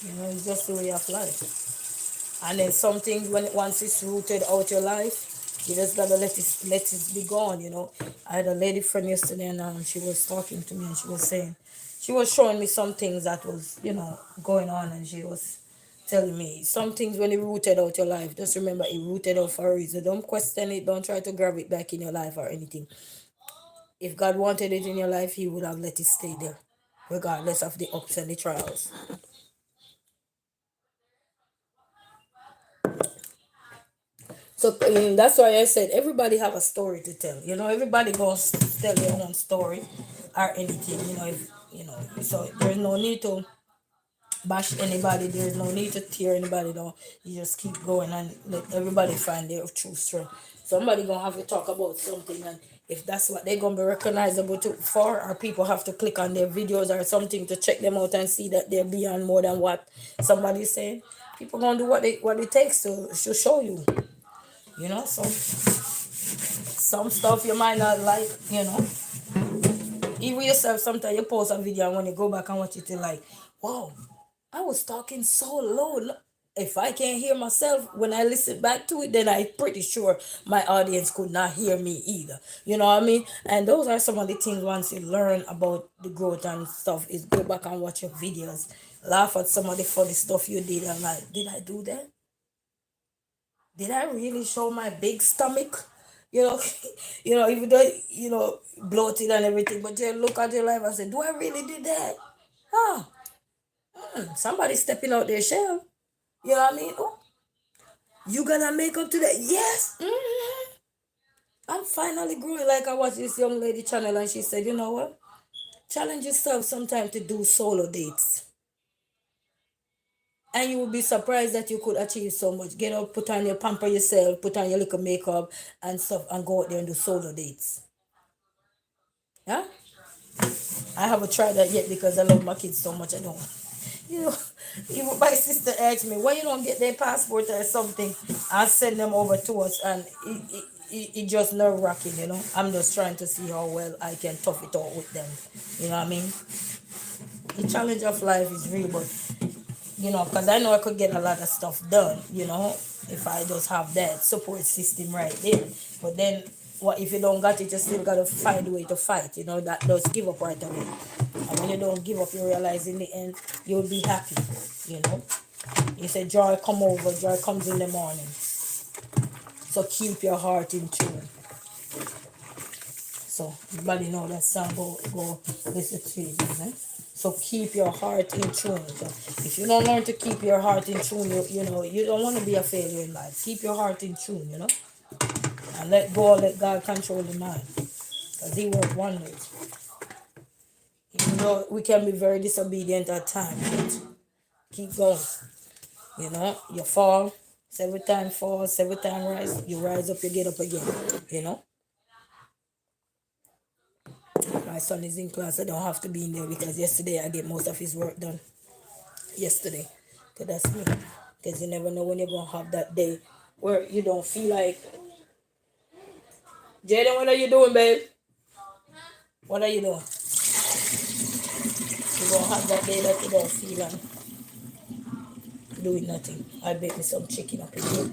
You know, it's just the way of life. And then some things, when once it's rooted out your life, you just gotta let it be gone. You know, I had a lady friend yesterday, and she was talking to me, and she was showing me some things that was, going on, and she was telling me some things when it rooted out your life. Just remember, it rooted out for a reason. Don't question it. Don't try to grab it back in your life or anything. If God wanted it in your life, He would have let it stay there, regardless of the ups and the trials. So that's why I said everybody have a story to tell. You know, everybody goes tell their own story or anything. You know, if so there's no need to bash anybody. There's no need to tear anybody down. You just keep going and let everybody find their true strength. Somebody gonna have to talk about something, and if that's what they're gonna be recognizable for, or people have to click on their videos or something to check them out and see that they're beyond more than what somebody's saying. People gonna do what it takes to show you. You know, so some stuff you might not like, even yourself, sometimes you post a video and when you go back and watch it, you're like, wow, I was talking so low. If I can't hear myself when I listen back to it, then I'm pretty sure my audience could not hear me either. You know what I mean? And those are some of the things once you learn about the growth and stuff, is go back and watch your videos. Laugh at some of the funny stuff you did and like, did I do that? Did I really show my big stomach? You know, even though, bloated and everything, but you look at your life and say, do I really did that? Ah, somebody stepping out their shell. You know what I mean? Oh, you gonna make up to that? Yes. I'm finally growing. Like I watched this young lady channel and she said, you know what? Challenge yourself sometime to do solo dates. And you will be surprised that you could achieve so much. Get up, put on your pamper yourself, put on your little makeup and stuff, and go out there and do solo dates. Yeah? I haven't tried that yet because I love my kids so much. I don't. You know, even my sister asked me, why you don't get their passport or something and send them over to us? And it just nerve wracking, I'm just trying to see how well I can tough it out with them. You know what I mean? The challenge of life is real, but because I know I could get a lot of stuff done, if I just have that support system right there. But then, what if you don't got it, you still got to find a way to fight, that does give up right away. And when you don't give up, you realize in the end, you'll be happy, you know. You say joy come over, joy comes in the morning. So keep your heart in tune. So everybody know that song, go listen to it, So keep your heart in tune. So if you don't learn to keep your heart in tune, you don't want to be a failure in life. Keep your heart in tune, and let go, let God control the mind, because He works wonders. Even though we can be very disobedient at times, but keep going. You fall, 7 times fall, 7 times rise. You rise up, you get up again. My son is in class. I don't have to be in there because yesterday I get most of his work done. Yesterday. Okay, that's me. Because you never know when you're going to have that day where you don't feel like. Jaden, what are you doing, babe? What are you doing? You're going to have that day that you don't feel like doing nothing. I bake me some chicken up in here.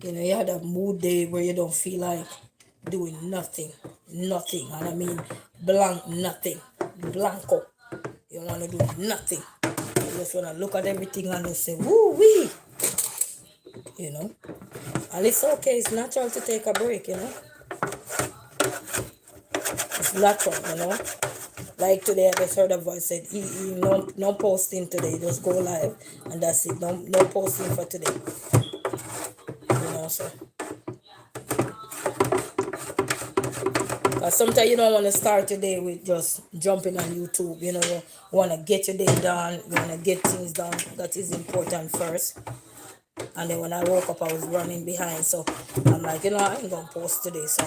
You had a mood day where you don't feel like doing nothing. Nothing. And I mean blank nothing. Blanco. You don't want to do nothing. You just want to look at everything and just say, woo-wee. And it's okay. It's natural to take a break, It's natural, Like today, I just heard a voice said, no posting today. Just go live. And that's it. No posting for today. So. Because sometimes you don't want to start your day with just jumping on YouTube. You want to get your day done. You want to get things done. That is important first. And then when I woke up, I was running behind. So I'm like, I ain't gonna post today. So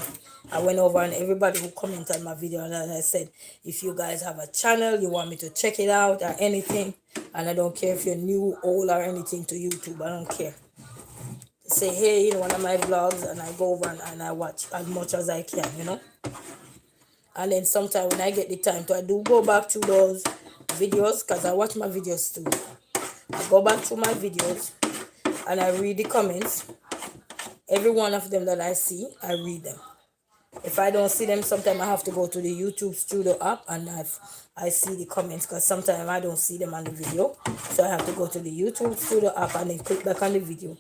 I went over and everybody who commented on my video, and I said, if you guys have a channel, you want me to check it out or anything, and I don't care if you're new, old, or anything to YouTube, I don't care. Say, hey, one of my vlogs, and I go over and I watch as much as I can. And then sometimes when I get the time to, I do go back to those videos because I watch my videos too. I go back to my videos and I read the comments. Every one of them that I see, I read them. If I don't see them, sometimes I have to go to the YouTube Studio app and I see the comments because sometimes I don't see them on the video. So I have to go to the YouTube Studio app and then click back on the video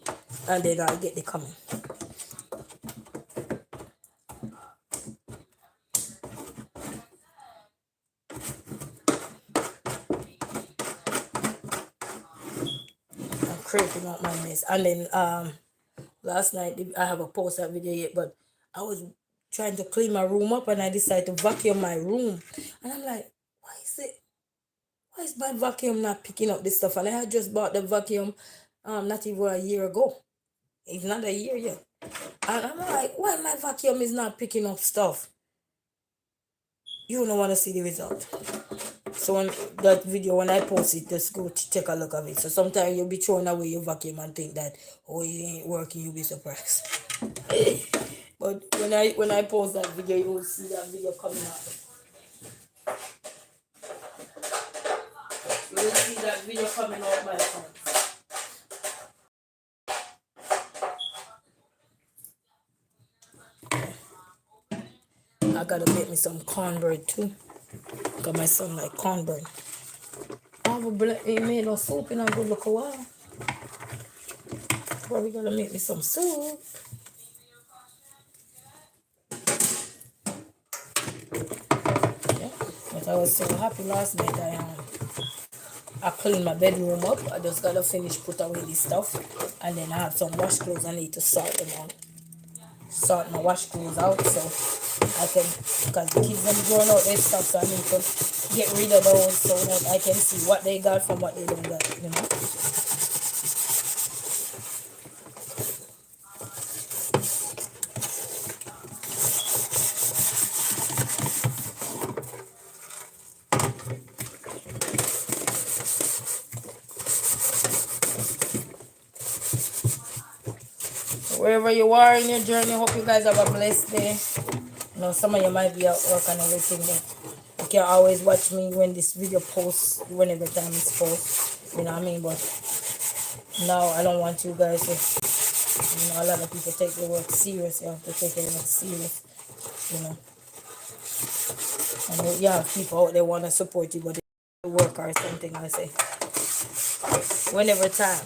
and then I get the comment. I'm creeping out my mess. And then last night I haven't posted that video yet, but I was trying to clean my room up and I decided to vacuum my room. And I'm like, why is my vacuum not picking up this stuff? And I had just bought the vacuum not even a year ago. It's not a year yet. And I'm like, why my vacuum is not picking up stuff? You don't want to see the result. So when that video, when I post it, just go to take a look at it. So sometimes you'll be throwing away your vacuum and think that, oh, it ain't working, you'll be surprised. But when I post that video, you will see that video coming out. You will see that video coming out, my friends. I gotta make me some cornbread too. Because my son like cornbread. He made no soup in a good look a while. Probably gonna make me some soup. Yeah. But I was so happy last night. I cleaned my bedroom up. I just gotta finish put away this stuff. And then I have some wash clothes I need to sort them out. Sort my wash clothes out so I can, because the kids are growing out their stuff, so I need to get rid of those so that I can see what they got from what they don't got. Wherever you are in your journey, hope you guys have a blessed day. Some of you might be at work and everything, but you can always watch me when this video posts, whenever time it's post. You know what I mean? But now I don't want you guys to, a lot of people take their work serious. You have to take their work serious, And you have people out there want to support you, but they work or something, I say. Whenever time.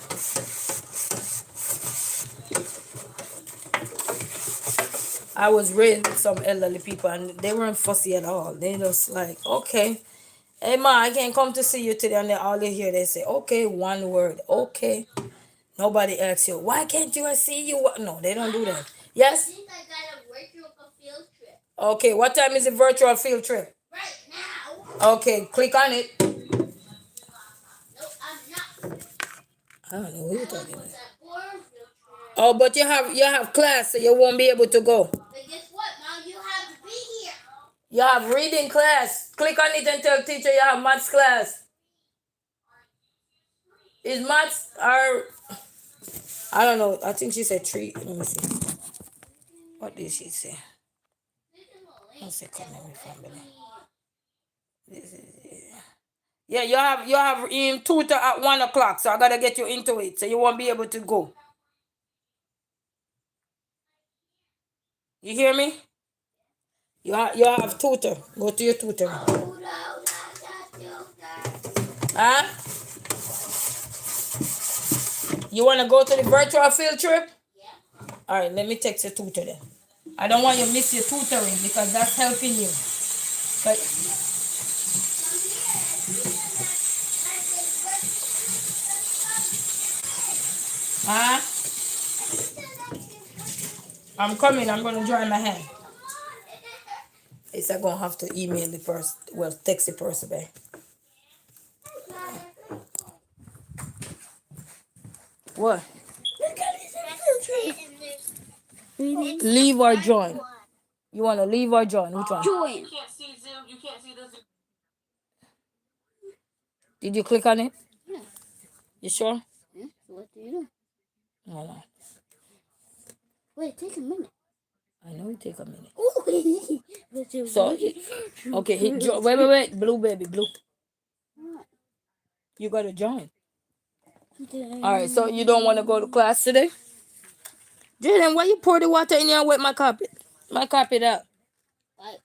I was raised with some elderly people and they weren't fussy at all. They just like, okay, hey ma, I can't come to see you today. And all they hear, they say, okay, one word, okay. Nobody asks you, why can't you see you? No, they don't do that. Yes? I think I got a virtual field trip. Okay, what time is the virtual field trip? Right now. Okay, click on it. No, I'm not. I don't know who you're talking about. Oh, but you have class, so you won't be able to go. But guess what, Mom? You have to be here. You have reading class. Click on it and tell teacher you have maths class. Is maths or I don't know. I think she said 3. Let me see. What did she say? One second, let me find it. Yeah, you have tutor at 1 o'clock, so I gotta get you into it, so you won't be able to go. You hear me? You have tutor. Go to your tutor. Huh? You wanna go to the virtual field trip? Yeah. Alright, let me text your tutor then. I don't want you to miss your tutoring because that's helping you. But huh? I'm coming. I'm gonna dry my hand. It's I'm gonna have to email the person. Well, text the person back. What? Leave or join? You want to leave or join? Which one? Join. You can't see Zoom. You can't see the Zoom. Did you click on it? Yeah. You sure? Yeah. So what do you do? Hold on. Wait, take a minute. I know it take a minute. Ooh. So, okay, wait. Blue baby, blue. You got to join. All right, so you don't want to go to class today? Jaden, why you pour the water in here and wet my carpet? My carpet out. Right.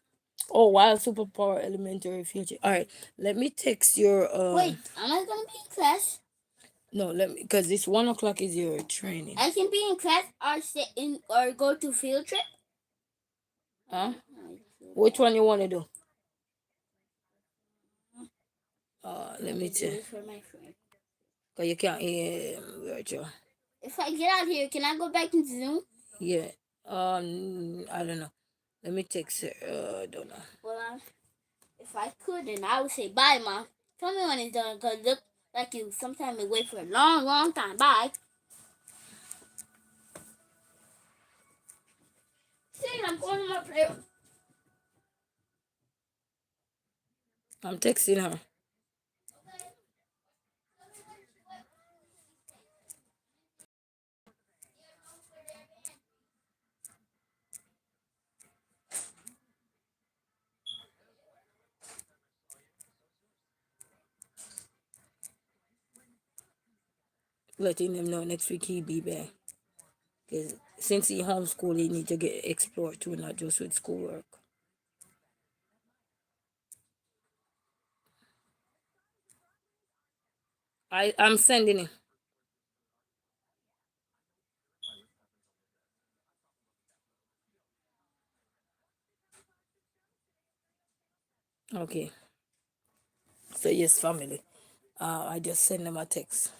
Oh, wild superpower elementary future. All right, let me text your Wait, am I gonna be in class? No, let me, because it's 1 o'clock is your training. I can be in class or stay in or go to field trip. Huh? Which one you want to do? Let me Do check. it for my friend. Cause you can't hear virtual. If I get out here, can I go back into Zoom? Yeah. I don't know. Let me text her. Don't know. Well, if I could, then I would say bye, Mom. Tell me when it's done, cause look like you sometimes you wait for a long, long time. Bye. See, I'm going to my prayer. I'm texting her. Letting him know next week he'll be back. Cause since he homeschool, he need to get explore too, not just with schoolwork. I'm sending him. Okay. So yes, family. I just send them a text.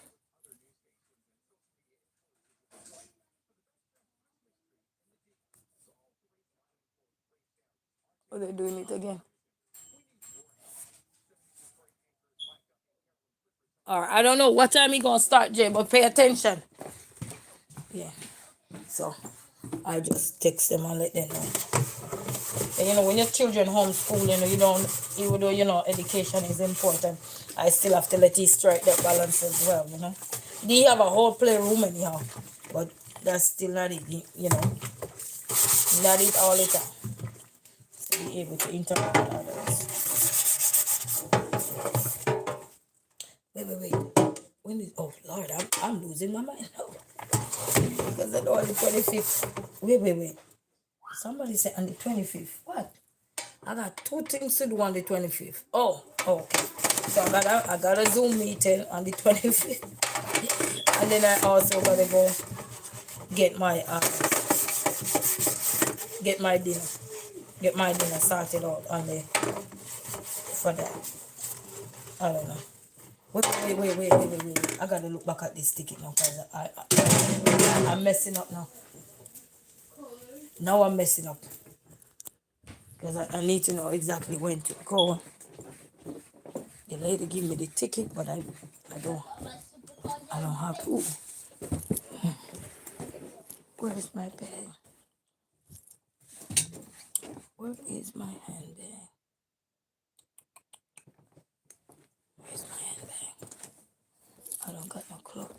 Oh, they're doing it again. All right. I don't know what time he gonna start, Jay, but pay attention. Yeah. So I just text them and let them know. And, when your children homeschool, you don't, even though education is important, I still have to let you strike that balance as well. They have a whole playroom anyhow, but that's still not it. Not it all the time. To be able to interact with others. Wait. When is? Oh Lord, I'm losing my mind now. Because I know on the 25th. Wait. Somebody said on the 25th. What? I got two things to do on the 25th. Oh, okay. So I got a Zoom meeting on the 25th. And then I also gotta go get my get my dinner. Get my dinner started out on the for that. I don't know. Wait. I gotta look back at this ticket now because I'm messing up now. Now I'm messing up. Because I need to know exactly when to go. The lady give me the ticket, but I don't have to. Where's my bag? Where is my handbag? Where's my handbag? I don't got no clothes.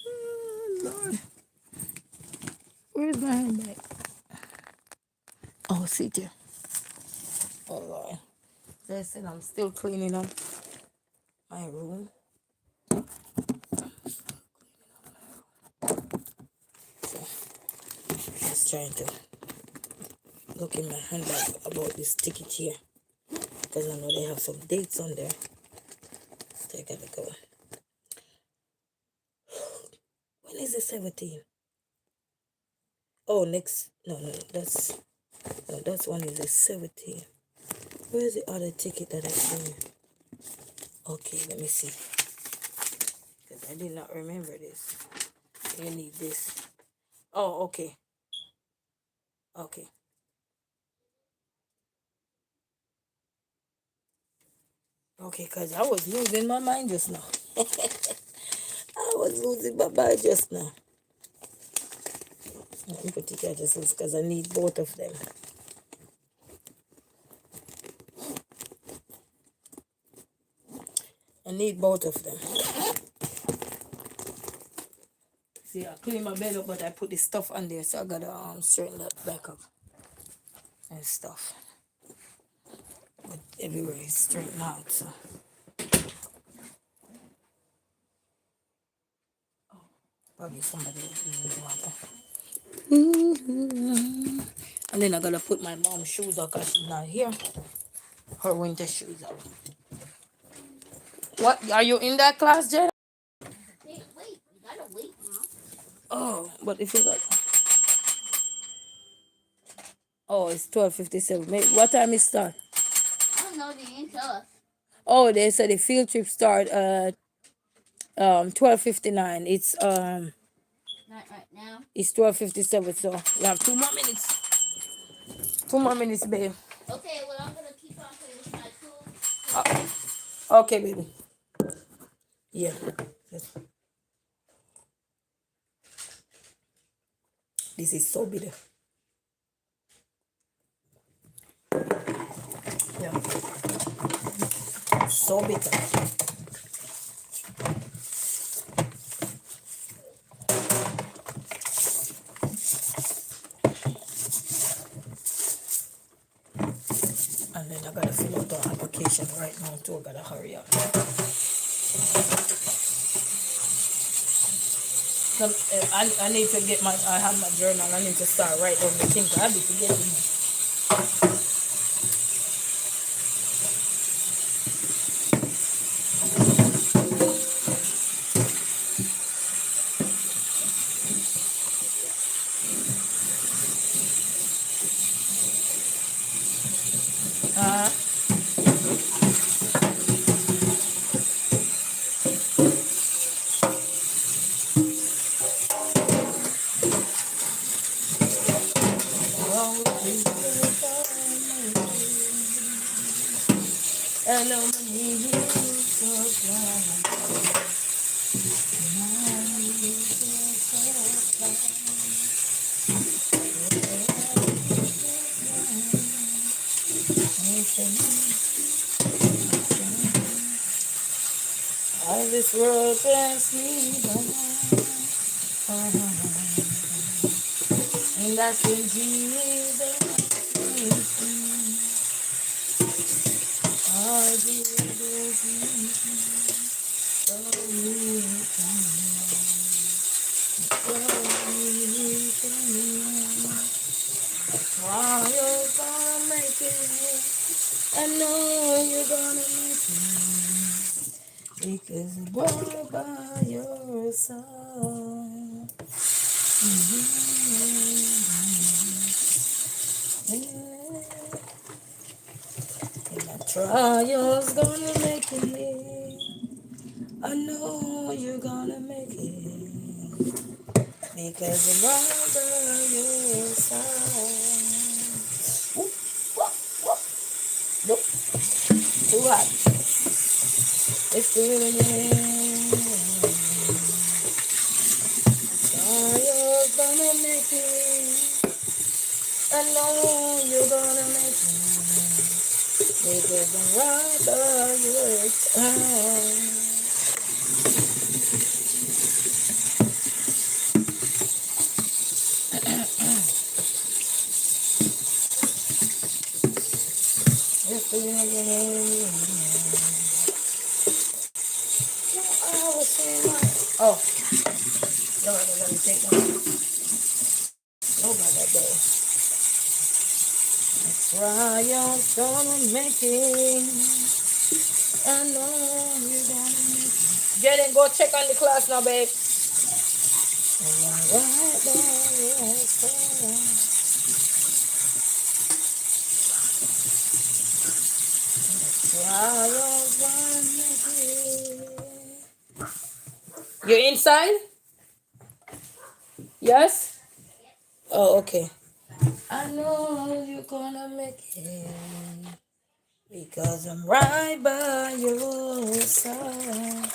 Oh, Lord. Where's my handbag? Oh, see there. Oh, Lord. Listen, I'm still cleaning up my room. So, just trying to look in my handbag about this ticket here. Because I know they have some dates on there. So I gotta go. When is the 17th? Oh, next. No, that's one is the 17th. Where is the other ticket that I seen? Okay, let me see. Because I did not remember this. You need this. Oh, okay. Okay. Okay, because I was losing my mind just now. I was losing my mind just now. Let me put it here just because I need both of them. I need both of them. See, I clean my bed up, but I put the stuff on there, so I gotta straighten that back up and stuff. But everywhere is straightened out, so. Probably somebody will want that. And then I gotta put my mom's shoes up because she's not here. Her winter shoes up. What? Are you in that class, Jen? Hey, wait, you gotta wait now. Oh, but if you got. Oh, it's 12:57. What time it start? I don't know, they didn't tell us. Oh, they said the field trip start at 12:59. Not right now. It's 12:57, so we have 2 more minutes. 2 more minutes, babe. Okay, well, I'm gonna keep on playing with my tools. Okay, baby. Yeah. Yes. This is so bitter. Yeah. So bitter. And then I gotta fill out the application right now too. I gotta hurry up. I need to get I have my journal. I need to start writing down the things. I'll be forgetting. And I'm all this world pass me by. And that's when Jesus I you're gonna make it. I know you're gonna make it. Because I'm right by your side. And my trials gonna make it. I know you're gonna make it. Because I'm right by your side. Whoop, whoop, whoop. Nope, too hot. It's doing it again. Trials gonna make it. I know you're gonna make it. Because I'm right by your side. It's doing it again. I was saying like, oh, no, let me take that. Oh, by that day. Trials gonna make it. I know you're gonna make it. Jaden, go check on the class now, babe. Right by your side. Trials gonna make it. You're inside? Yes? Oh, okay. I know you're gonna make it. Because I'm right by your side.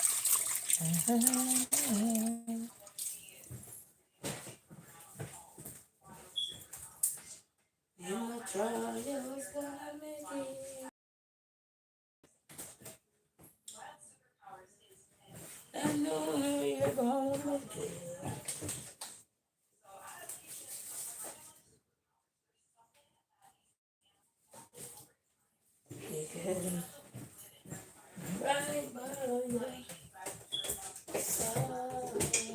I know you're gonna make it. Yeah. Right by your side.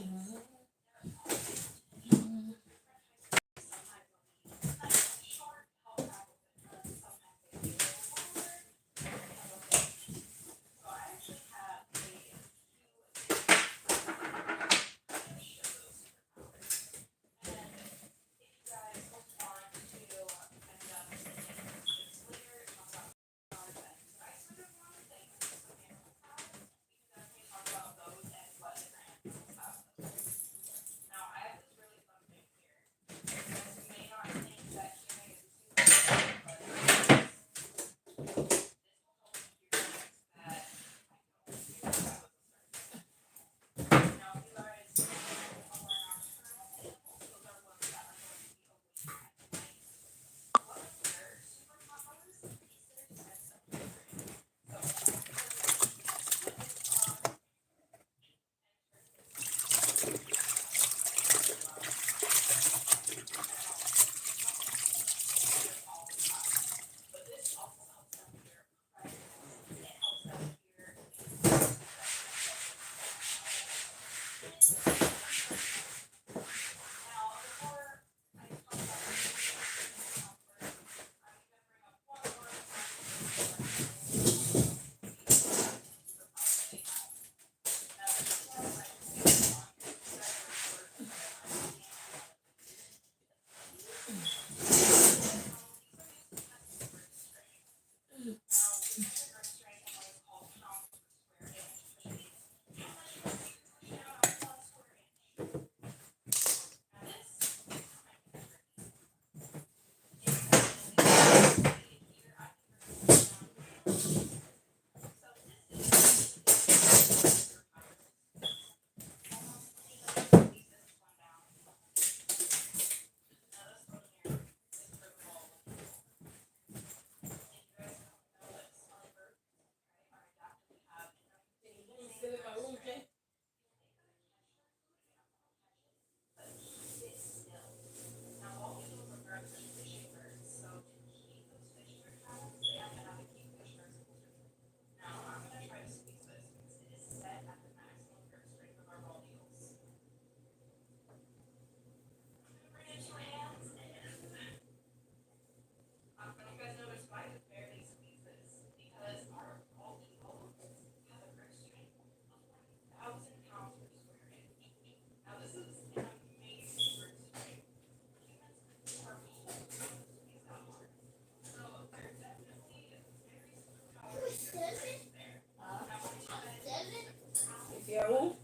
If you're who?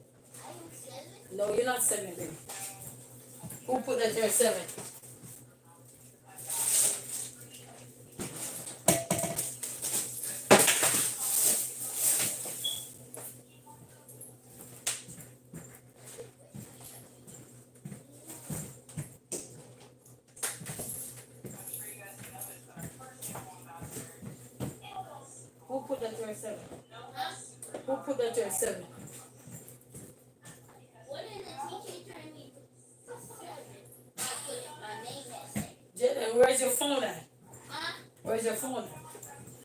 No, you're not 7, baby. Who put that there 7? Who put that there 7? Who put that there 7? What did the teacher turn me to 7? I put my name at 7. Jaden, where's your phone at? Huh? Where's your phone at?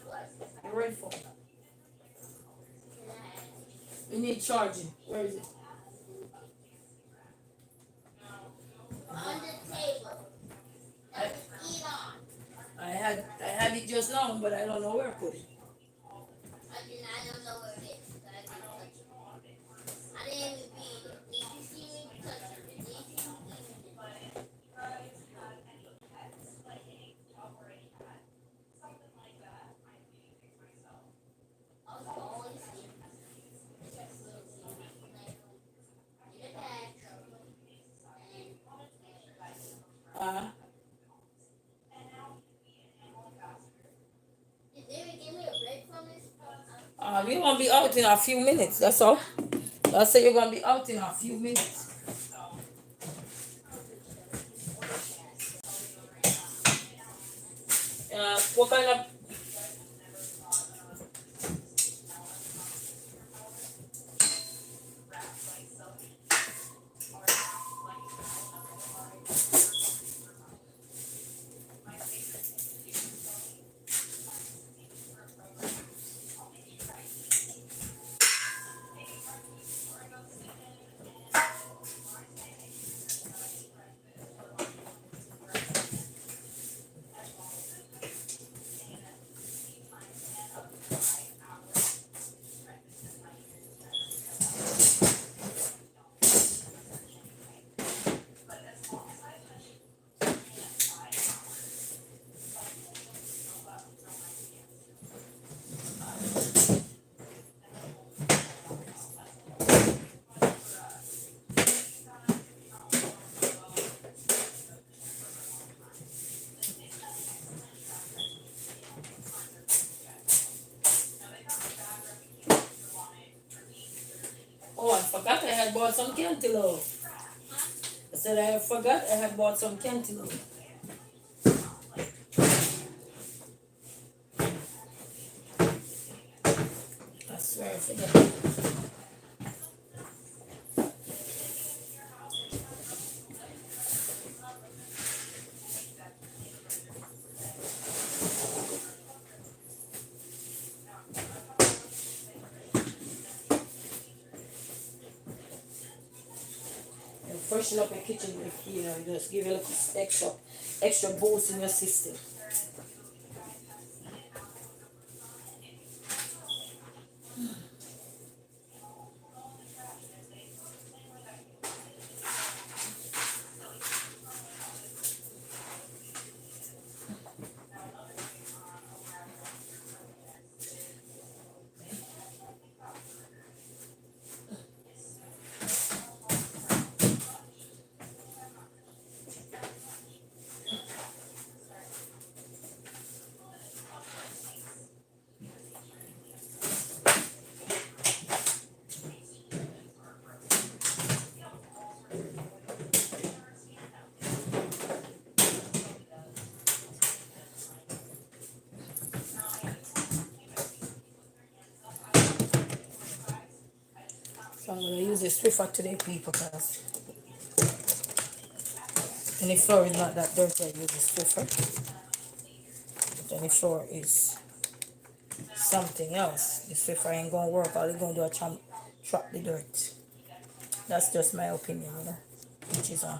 What? Your red phone. Can I have it? We need charging. Where is it? On the table. That was eat on. I had it just now, but I don't know where to put it. I don't know where it is. So I didn't touch it. I didn't even be in it. Did you see me touch it? Did you see me even do it? I was always in the bag. Uh, Did they give me a break from this? we're gonna be out in a few minutes. That's all. I say you're gonna be out in a few minutes. What kind of? Oh, I forgot I had bought some cantaloupe. I said I forgot I had bought some cantaloupe. I swear I forgot. And freshen up your kitchen with, just give you a little extra boost in your system. So I'm gonna use the Swiffer today, people, because any floor is not that dirty, I use the Swiffer. But any floor is something else. The Swiffer ain't gonna work. All it's gonna do is trap the dirt. That's just my opinion. Which is so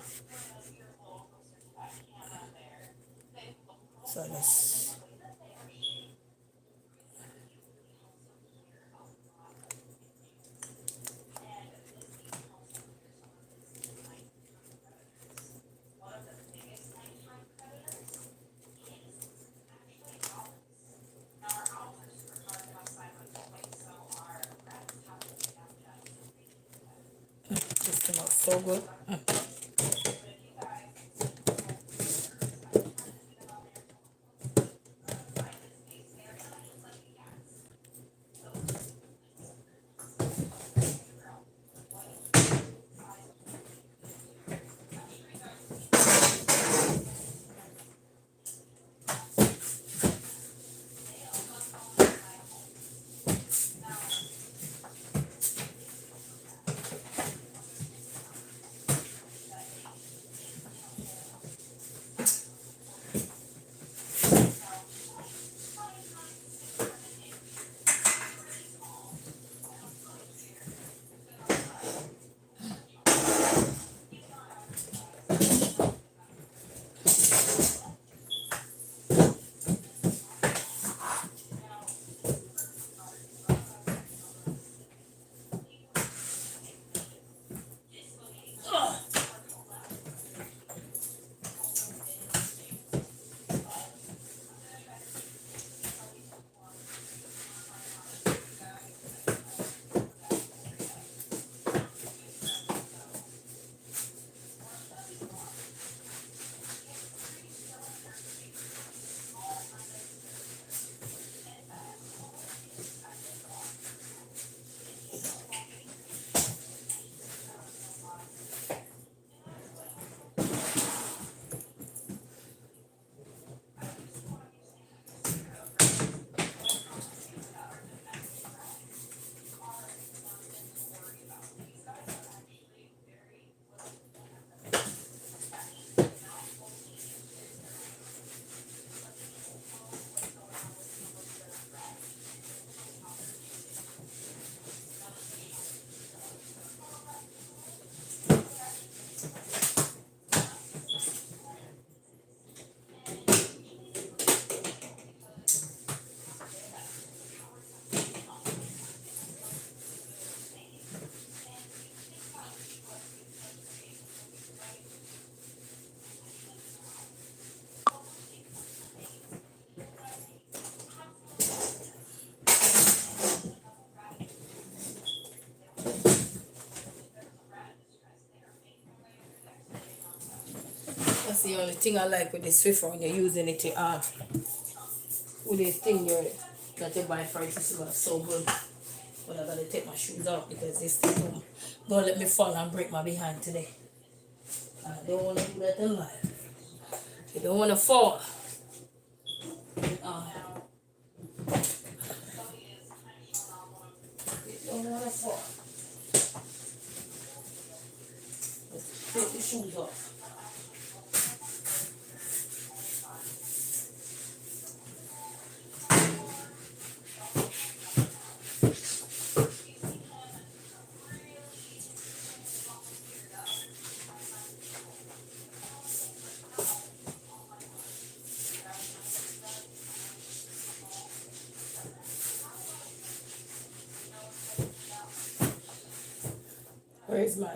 let's this came out so good. That's the only thing I like with the Swiffer when you're using it to with this thing that you buy for it. It's so good. But gotta take my shoes off because this thing don't let me fall and break my behind today. And I don't wanna do that in life. You don't wanna fall. Uh, you don't wanna fall. Let's take the shoes off. Where is my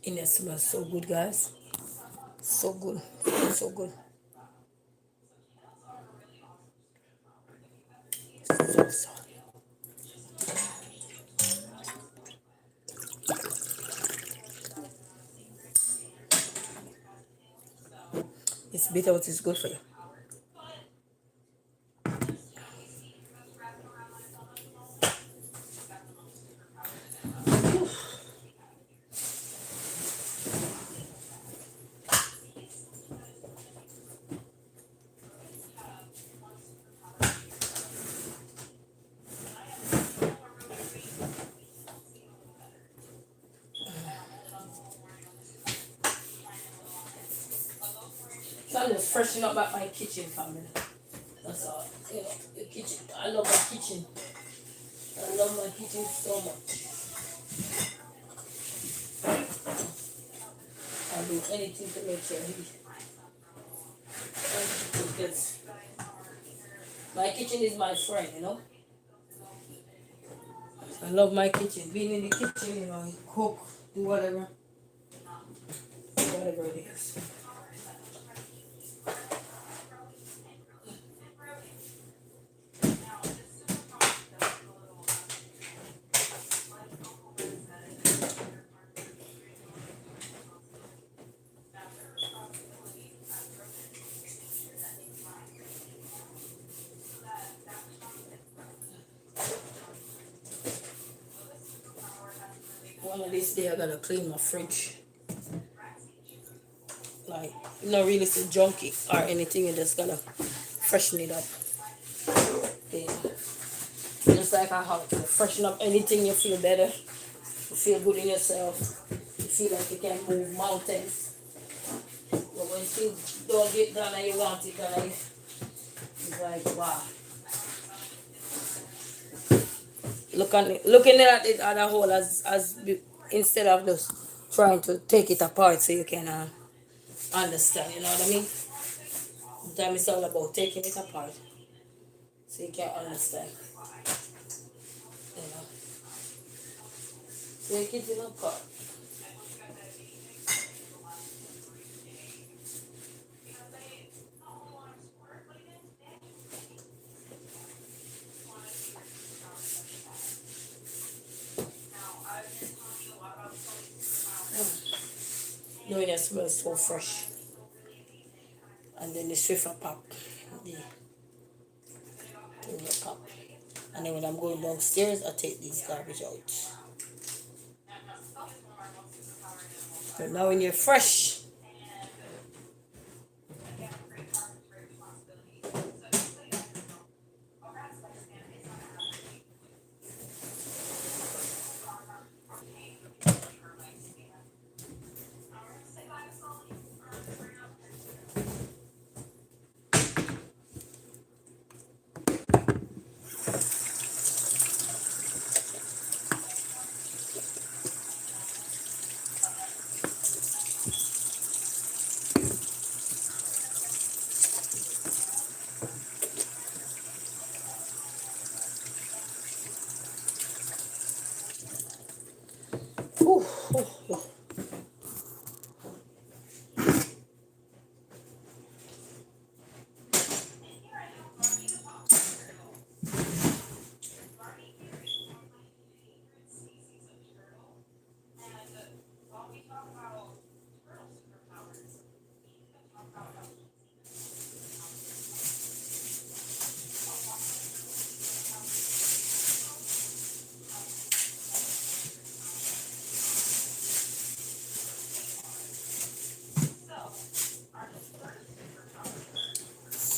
and it smells so good, guys. So good. So good. So salty. It's bitter, but it's good for you. So I'm just freshening up back my kitchen, family. That's all. You know, the kitchen. I love my kitchen. I love my kitchen so much. I'll do anything to make sure because my kitchen is my friend, you know. I love my kitchen. Being in the kitchen, you know, cook, do whatever it is. One of these days I gotta clean my fridge. Like, not really so junky or anything, you just gotta freshen it up. Yeah. Just like a house, you freshen up anything, you feel better, you feel good in yourself, you feel like you can move mountains. But when things don't get done and you want it done, it's like, wow. Looking at it as a whole instead of just trying to take it apart so you can understand, you know what I mean? Sometimes it's all about taking it apart so you can understand, you know. Take it apart. Knowing it smells so fresh. And then the Swiffer pop. The pop. And then when I'm going downstairs, I take these garbage out. So now when you're fresh,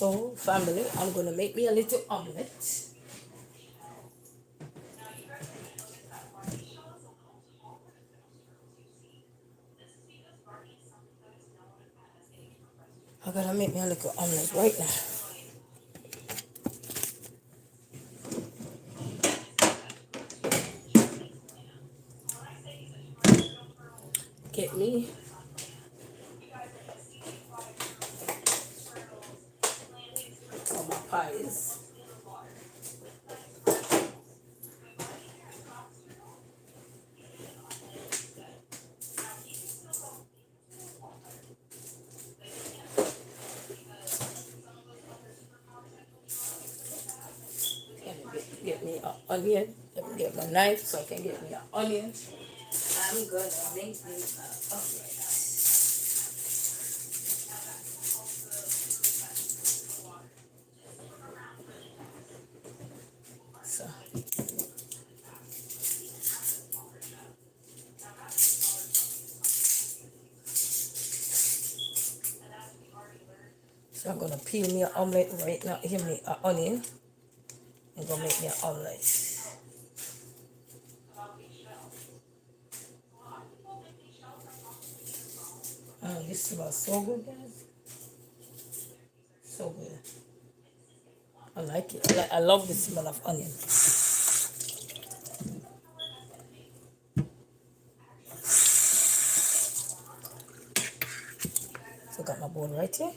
So, family, I'm gonna make me a little omelette. I gotta make me a little omelette right now. Get me all my pies. And get me an onion. Let me get my knife so I can get me an onion. I'm gonna make me an omelette. So, so I'm gonna peel me an omelette right now. Give me an onion. I'm gonna make me an omelette. This smells so good, guys. So good. I like it. I love the smell of onion. So I got my bowl right here.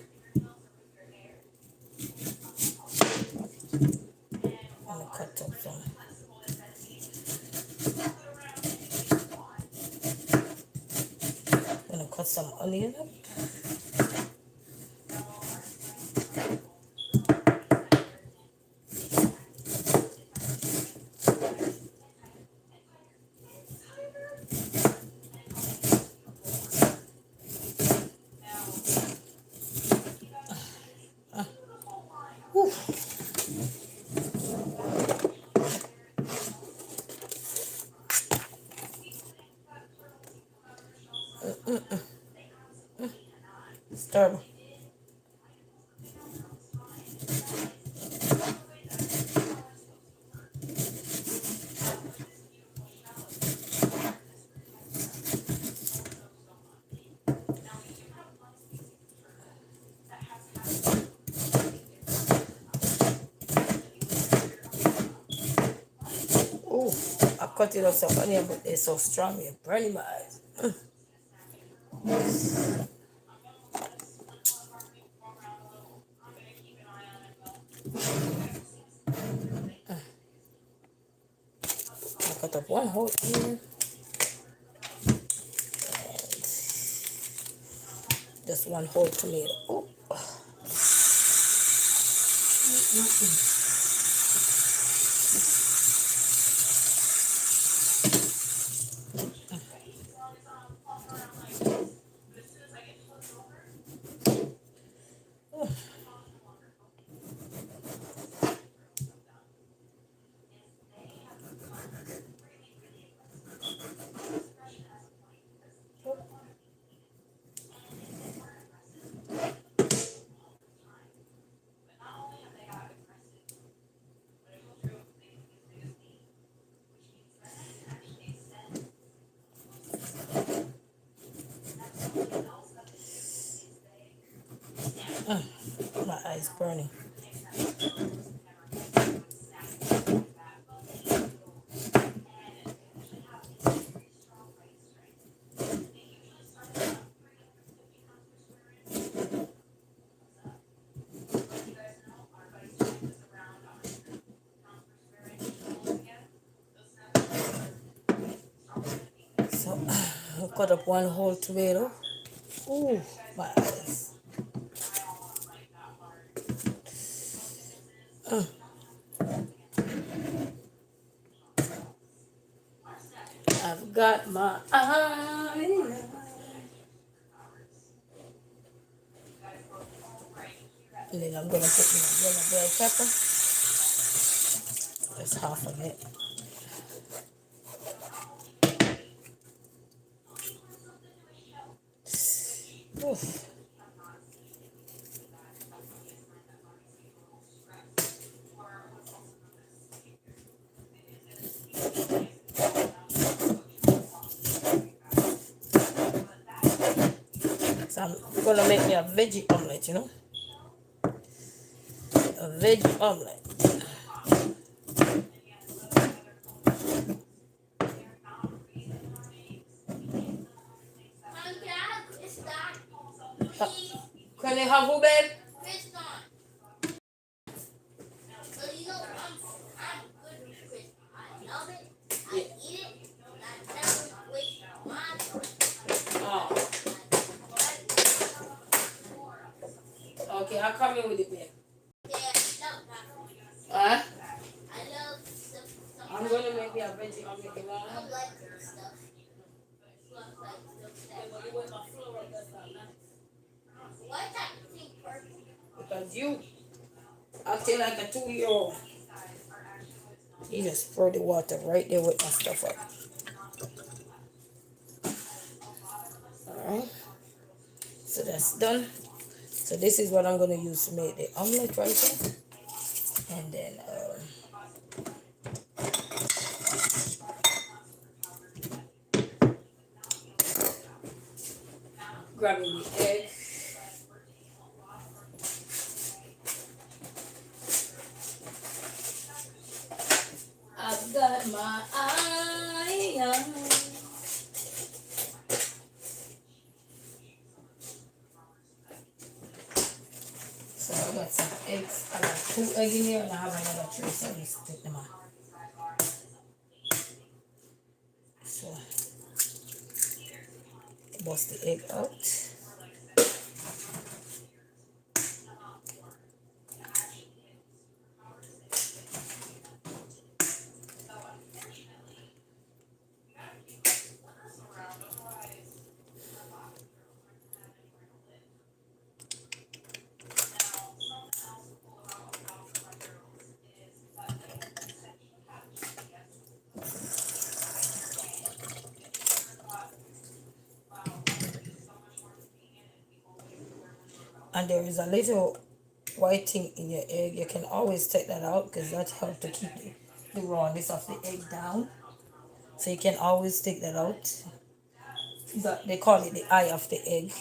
I'm gonna cut up some. I'm gonna cut some onion up. Whew. Stir. Oh, I cut it up some onion, but they're so strong, they're burning my eyes. I cut up one whole onion and just one whole tomato. Oh, my eyes burning. So I cut up one whole tomato. Ooh, my eyes. I've got my eye. And then I'm gonna put my yellow bell pepper. Just half of it. Oof. So I'm gonna make me a veggie omelette, you know? A veggie omelette. Can you have who, babe? But you know, I'm good with Chris. I love it. I eat it. And I never waste my Oh. Okay, I'll come in with it, babe. Yeah, no, no. Huh? I love stuff. I'm gonna make me a veggie omelette. You want I one? don't like stuff. Stuff like stuff that. Why that thing purple? Because you acting like a 2-year-old. You just pour the water right there with my stuff up. Alright. So that's done. So this is what I'm gonna use to make the omelette right here. And then grabbing the egg. I've got my eye on. So I got some eggs. I got 2 eggs in here and I have another 3, so let's take them out. So bust the egg out. And there is a little white thing in your egg. You can always take that out because that helps to keep the rawness of the egg down. So you can always take that out. They call it the eye of the egg.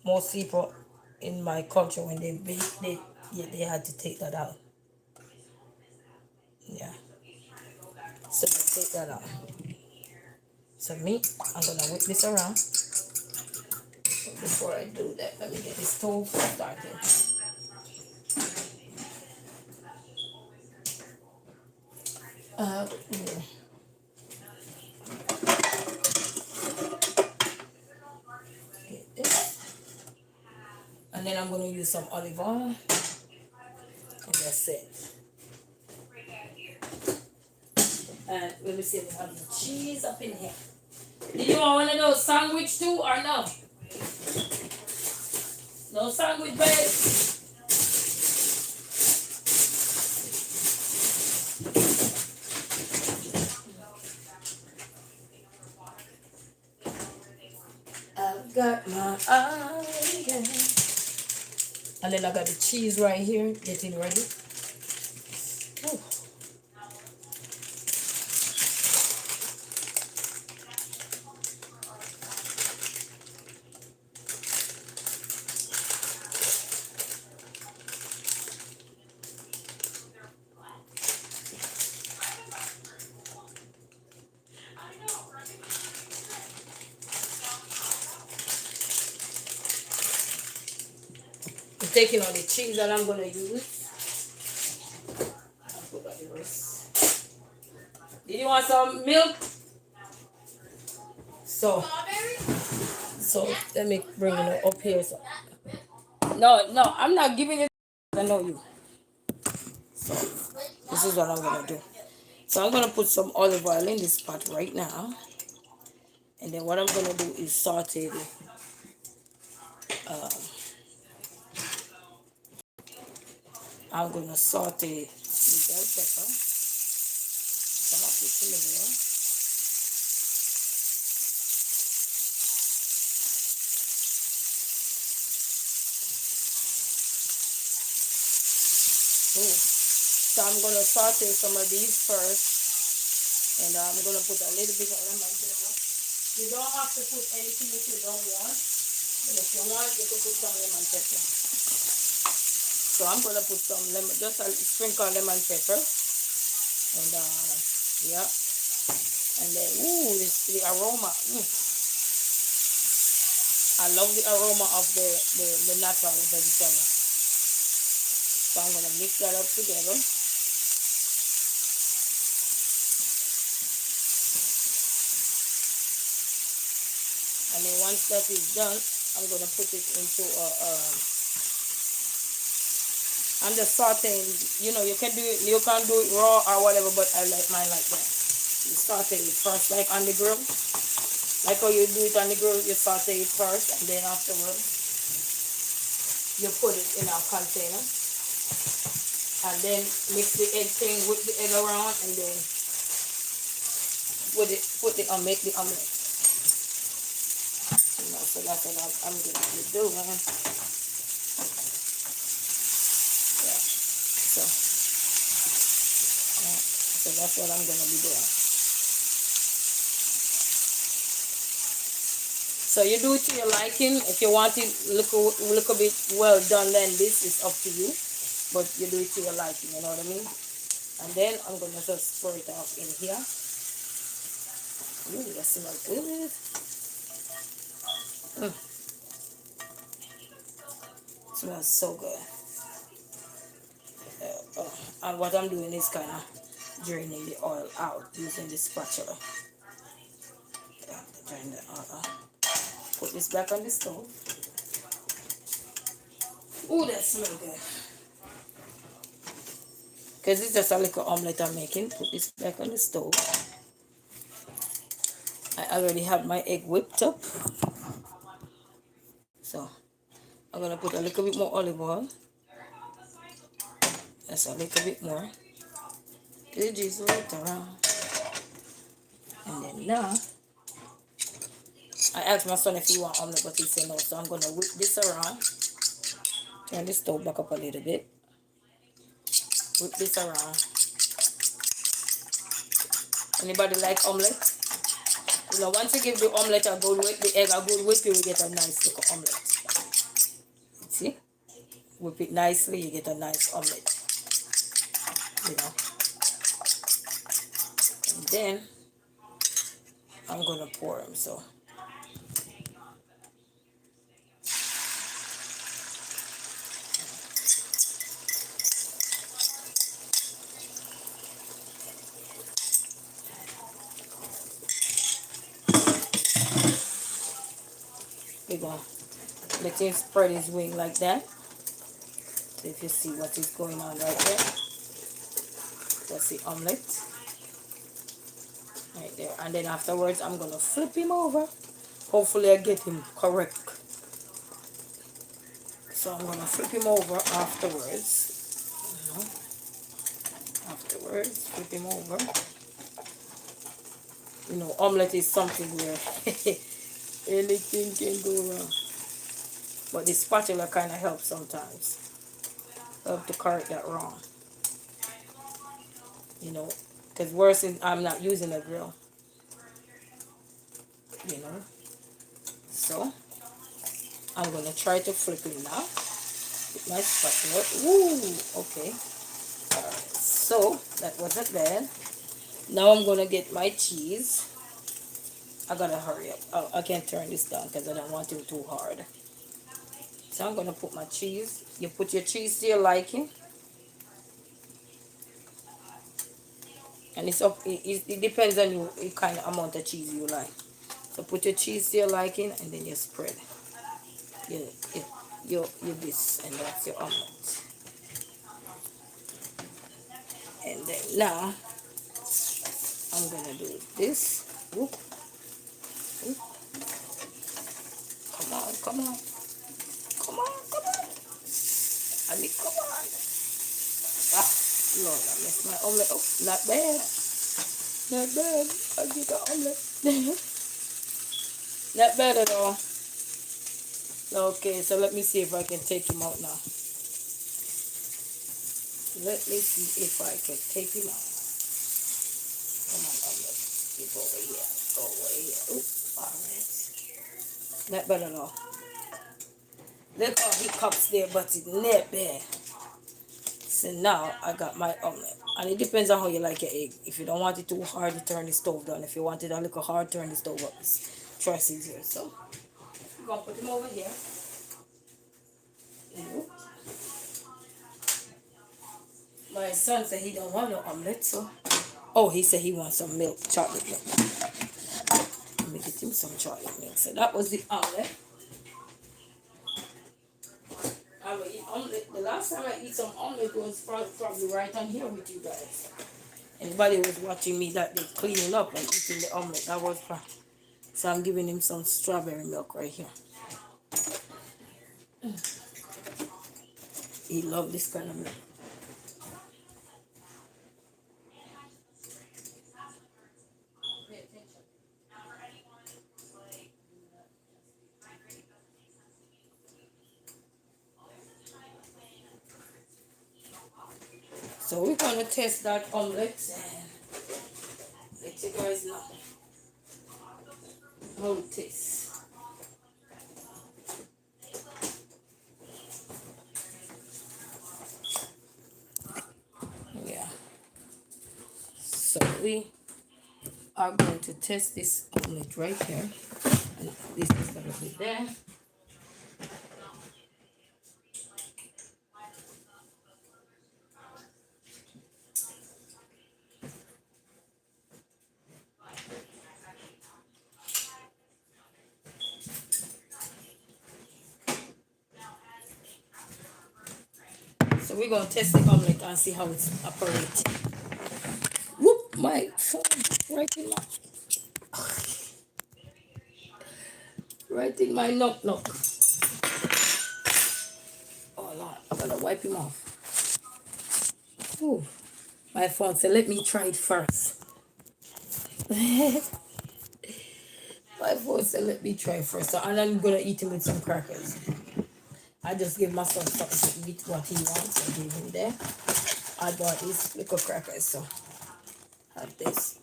Most people in my culture, when they bake, they had to take that out. Yeah. So let's take that out. So me, I'm gonna whip this around. But before I do that, let me get the stove started. Yeah. Get this. And then I'm gonna use some olive oil. And that's it. And let me see if we have the cheese up in here. Did you want one of those sandwich too or no? No sandwich bread? I've got my eye. Yeah. And then I got the cheese right here getting ready. Ooh. I'm taking all the cheese that I'm gonna use. I'll put that the rest. Did you want some milk? So let me bring it up here. So. No, I'm not giving it. I know you. So this is what I'm gonna do. So I'm gonna put some olive oil in this pot right now, and then what I'm gonna do is saute the. I'm gonna saute the bell pepper, some of the tomato, oh. So I'm gonna saute some of these first, and I'm gonna put a little bit of lemon pepper. You don't have to put anything if you don't want. But if you want, you can put some lemon pepper. So I'm gonna put some lemon, just a sprinkle lemon pepper, and yeah, and then ooh, this the aroma. I love the aroma of the natural vegetable. So I'm gonna mix that up together. And then once that is done, I'm gonna put it into I'm just sauteing. You know, you can do it raw or whatever, but I like mine like that. You saute it first, like on the grill. Like how you do it on the grill, you saute it first, and then afterwards you put it in a container, and then mix the egg thing with the egg around, and then put the make the omelet. You know, so that's what I'm gonna be doing. Yeah. So that's what I'm gonna be doing. So you do it to your liking. If you want it look a bit well done, then this is up to you. But you do it to your liking, you know what I mean? And then I'm gonna just pour it off in here. Ooh, that smells good. Smells so good. And what I'm doing is kind of draining the oil out using the spatula. Yeah, drain the oil out. Put this back on the stove. Ooh, that smells good. Because it's just a little omelette I'm making. Put this back on the stove. I already have my egg whipped up. So I'm going to put a little bit more olive oil. That's a little bit more. It is right around. And then now, I asked my son if he want omelette, but he said no. So I'm going to whip this around. Turn the stove back up a little bit. Whip this around. Anybody like omelette? You know, once you give the omelette a good whip, the egg a good whip, you will get a nice little omelette. See? Whip it nicely, you get a nice omelette. You know. And then I'm gonna pour them. So we're gonna let him spread his wing like that. So if you see what is going on right there, that's the omelette right there. And then afterwards, I'm gonna flip him over. Hopefully, I get him correct. So I'm gonna flip him over afterwards. You know, afterwards, flip him over. You know, omelette is something where anything can go wrong. But the spatula kind of helps sometimes. Help to correct that wrong. You know, because worse is I'm not using a grill. You know. So, I'm going to try to flip it now. With my spatula. Ooh, okay. Alright, so, that wasn't bad. Now I'm going to get my cheese. I gotta hurry up. Oh, I can't turn this down because I don't want it too hard. So I'm gonna put my cheese. You put your cheese to your liking. And it's up, it depends on you, the kind of amount of cheese you like. So put your cheese to your liking and then you spread. You this, and that's your omelet. And then now I'm gonna do this. Whoop, whoop. Come on, come on. Come on, come on. I mean, come on. Ah, Lord, I messed my omelet. Oh, not bad. Not bad. I get the omelet. Not bad at all. Okay, so let me see if I can take him out now. Let me see if I can take him out. Come on, omelet. Get over here. Go over here. Ooh, Alright. Not better now. Little hiccups there, but it's not bad. So now I got my omelet. And it depends on how you like your egg. If you don't want it too hard, you turn the stove down. If you want it a little hard, turn the stove up. It's choices here. So I'm gonna put them over here. My son said he don't want no omelet, so he said he wants some milk, chocolate milk. Let me get him some chocolate milk. So that was the omelet. I will eat omelet. The last time I eat some omelet was probably right on here with you guys. Anybody was watching me that day cleaning up and eating the omelet. That was fun. So I'm giving him some strawberry milk right here. He loves this kind of milk. So we're gonna test that omelet and let you guys know how it tastes. Yeah. So we are going to test this omelet right here. And this is gonna be there. So we're gonna test the omelet and see how it's operating. Whoop, my phone right in my knock. Oh Lord, I'm gonna wipe him off. Ooh, my phone said let me try it first. My phone said let me try first. So and I'm gonna eat him with some crackers. I just give my son something to eat what he wants and give him there. I bought these little crackers, so have this.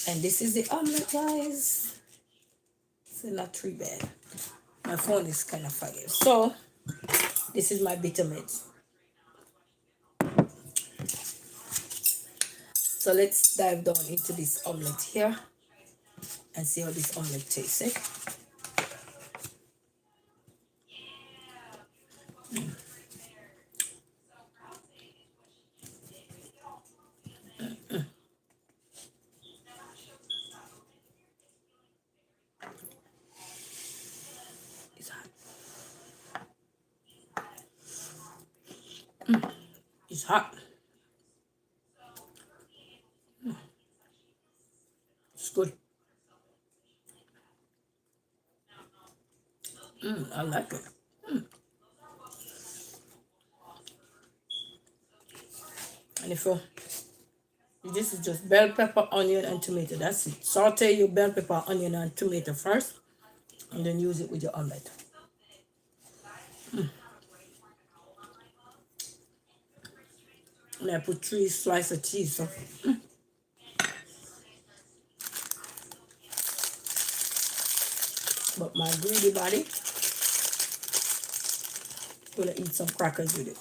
And this is the omelet, guys. It's not too bad. My phone is kind of foggy. So this is my bitter mint. So let's dive down into this omelet here and see how this omelet tastes. Eh? It's hot. It's hot. It's good. I like it. And if you, this is just bell pepper, onion, and tomato. That's it. Saute your bell pepper, onion, and tomato first, and then use it with your omelet. And I put 3 slices of cheese. So, but my greedy body gonna eat some crackers with it.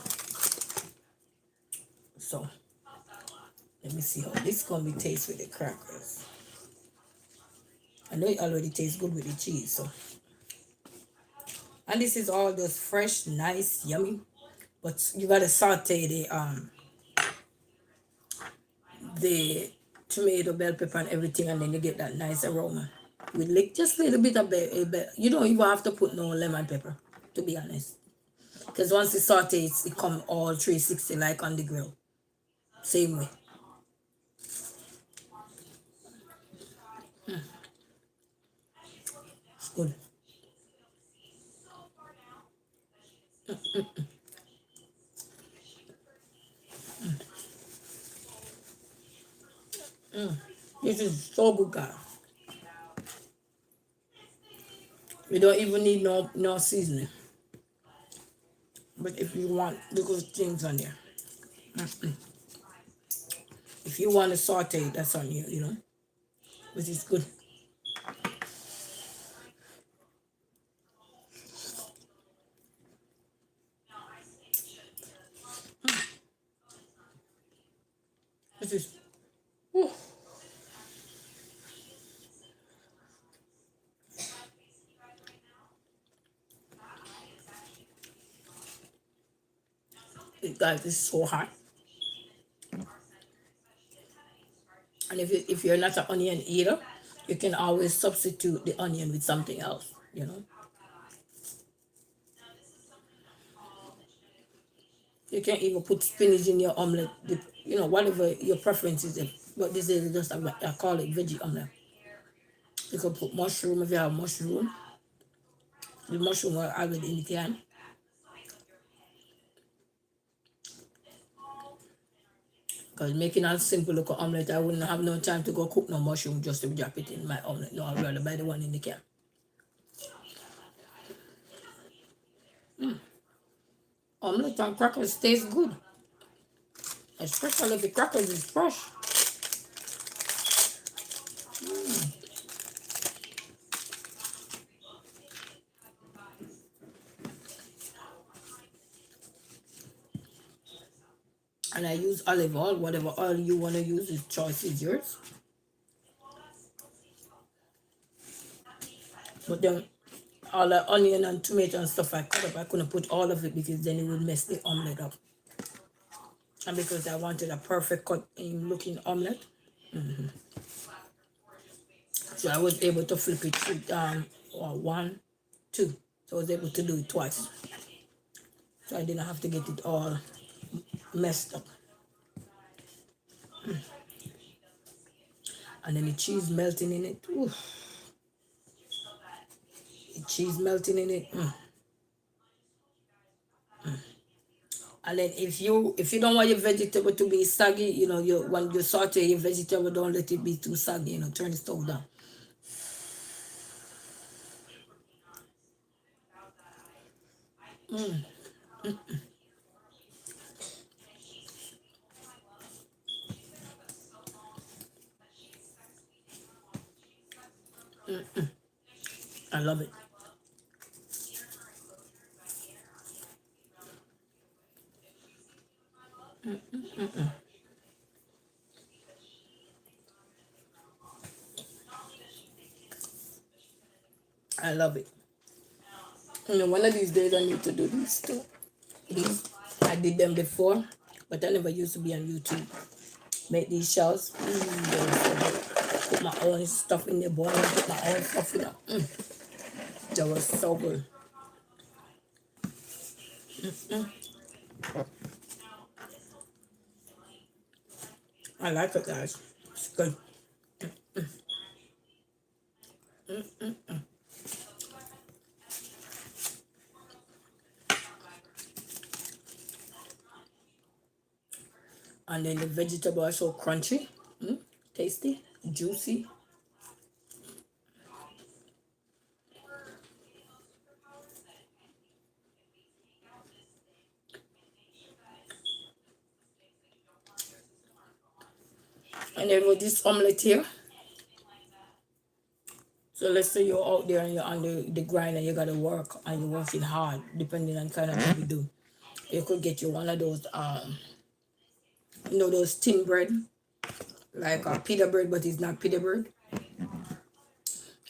So let me see how this gonna be taste with the crackers. I know it already tastes good with the cheese. So, and this is all just fresh, nice, yummy. But you gotta saute the tomato, bell pepper, and everything, and then you get that nice aroma. With just a little bit of you don't even have to put no lemon pepper, to be honest. Because once it sautees, it come all 360 like on the grill. Same way. It's good. This is so good, guys. You don't even need no seasoning. But if you want little things on there. If you want to saute, that's on you, you know. But it's good. this. Whew. Guys, it's so hot. And if you're not an onion eater, you can always substitute the onion with something else, you know. You can even put spinach in your omelette, you know, whatever your preference is. But this is just, I call it veggie omelette. You can put mushroom if you have mushroom. The mushroom are added in the can. Because making a simple little omelette, I wouldn't have no time to go cook no mushroom just to drop it in my omelette. No, I'd rather buy the one in the can. Omelette and crackers taste good. Especially if the crackers is fresh. And I use olive oil. Whatever oil you want to use, the choice is yours. But then all the onion and tomato and stuff I cut up, I couldn't put all of it because then it would mess the omelette up. And because I wanted a perfect cut in looking omelette, so I was able to flip it or one, two. So I was able to do it twice. So I didn't have to get it all messed up. And then the cheese melting in it. Oof. The cheese melting in it. And then if you don't want your vegetable to be soggy, you know, when you saute your vegetable, don't let it be too soggy, you know, turn the stove down. I love it. I love it. You know, one of these days I need to do these too. These, I did them before, but I never used to be on YouTube. Make these shells. They were so good. Put my own stuff in the bowl and put my own stuff in them. They were so good. I like it, guys. It's good. And then the vegetable are so crunchy, tasty, juicy. And then with this omelette here, so let's say you're out there and you're on the grind and you gotta work and you're working hard, depending on kind of what you do. You could get you one of those, you know, those thin bread, like a pita bread, but it's not pita bread.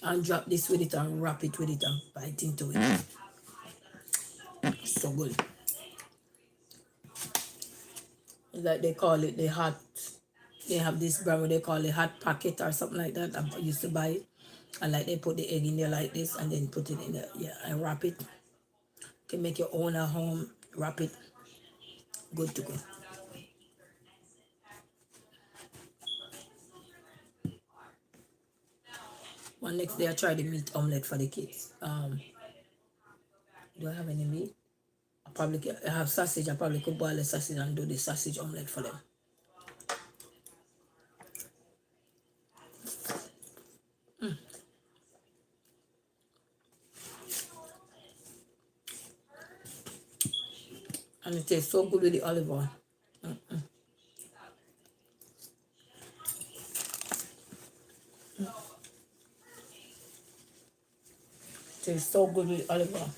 And drop this with it and wrap it with it and bite into it. So good. It's like they call it the hot, they have this brand where they call it hot packet or something like that. I used to buy it. And like they put the egg in there like this and then put it in there, yeah, and wrap it. You can make your own at home, wrap it, good to go. One next day I tried the meat omelette for the kids. Do I have any meat? I have sausage. I probably could boil the sausage and do the sausage omelette for them. And it tastes so good with the olive oil. It tastes so good with the olive oil.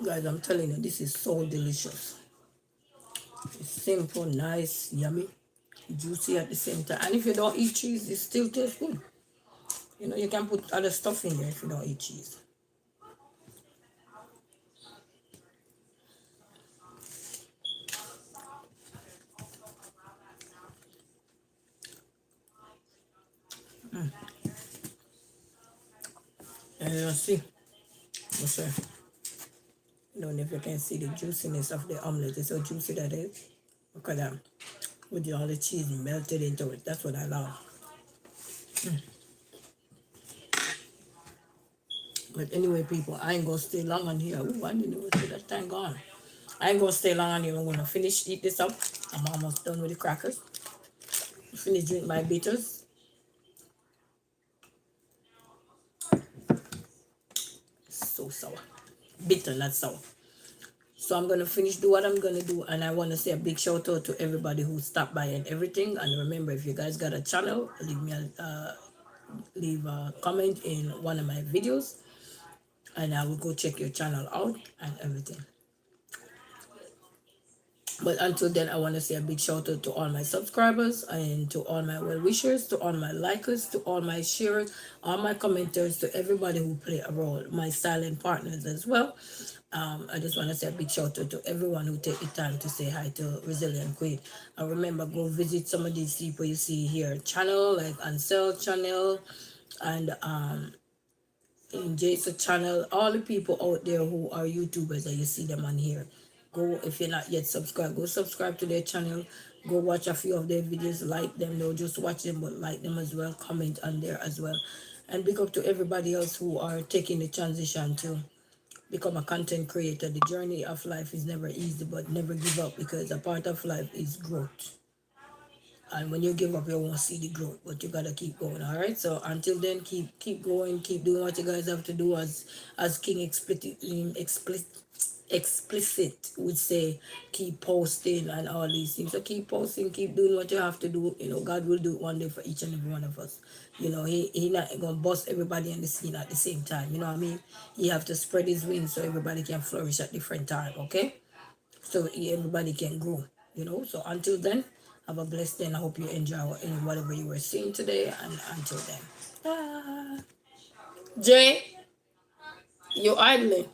Guys, I'm telling you, this is so delicious. It's simple, nice, yummy, juicy at the same time. And if you don't eat cheese, it still tastes good. You know, you can put other stuff in there if you don't eat cheese. And you see, I'm sorry. I don't know if you can see the juiciness of the omelette. It's so juicy that is. Look at that. With all the cheese melted into it. That's what I love. But anyway, people, I ain't gonna stay long on here. Ooh, I didn't even see that time gone. I ain't gonna stay long on here. I'm gonna finish eat this up. I'm almost done with the crackers. Finish drink my bitters. So sour. Bitter, not sour. So I'm gonna finish do what I'm gonna do, and I want to say a big shout out to everybody who stopped by and everything. And remember, if you guys got a channel, leave a comment in one of my videos, and I will go check your channel out and everything. But until then, I want to say a big shout out to all my subscribers and to all my well wishers, to all my likers, to all my sharers, all my commenters, to everybody who play a role, my silent partners as well. I just want to say a big shout out to everyone who take the time to say hi to Resilient Queen. And remember, go visit some of these people you see here channel, like Ansel channel and in Jason channel, all the people out there who are YouTubers that you see them on here. Go if you're not yet subscribed, go subscribe to their channel. Go watch a few of their videos, like them. Don't just watch them, but like them as well. Comment on there as well. And big up to everybody else who are taking the transition to become a content creator. The journey of life is never easy, but never give up because a part of life is growth. And when you give up, you won't see the growth, but you gotta keep going. All right. So until then, keep going, keep doing what you guys have to do. As King explicit would say, keep posting and all these things. So keep posting, keep doing what you have to do. You know, God will do it one day for each and every one of us. You know, he not gonna bust everybody in the scene at the same time. You know what I mean? He have to spread his wings so everybody can flourish at different time. Okay, so everybody can grow. You know. So until then, have a blessed day. And I hope you enjoy whatever you were seeing today. And until then, Jay, you idling.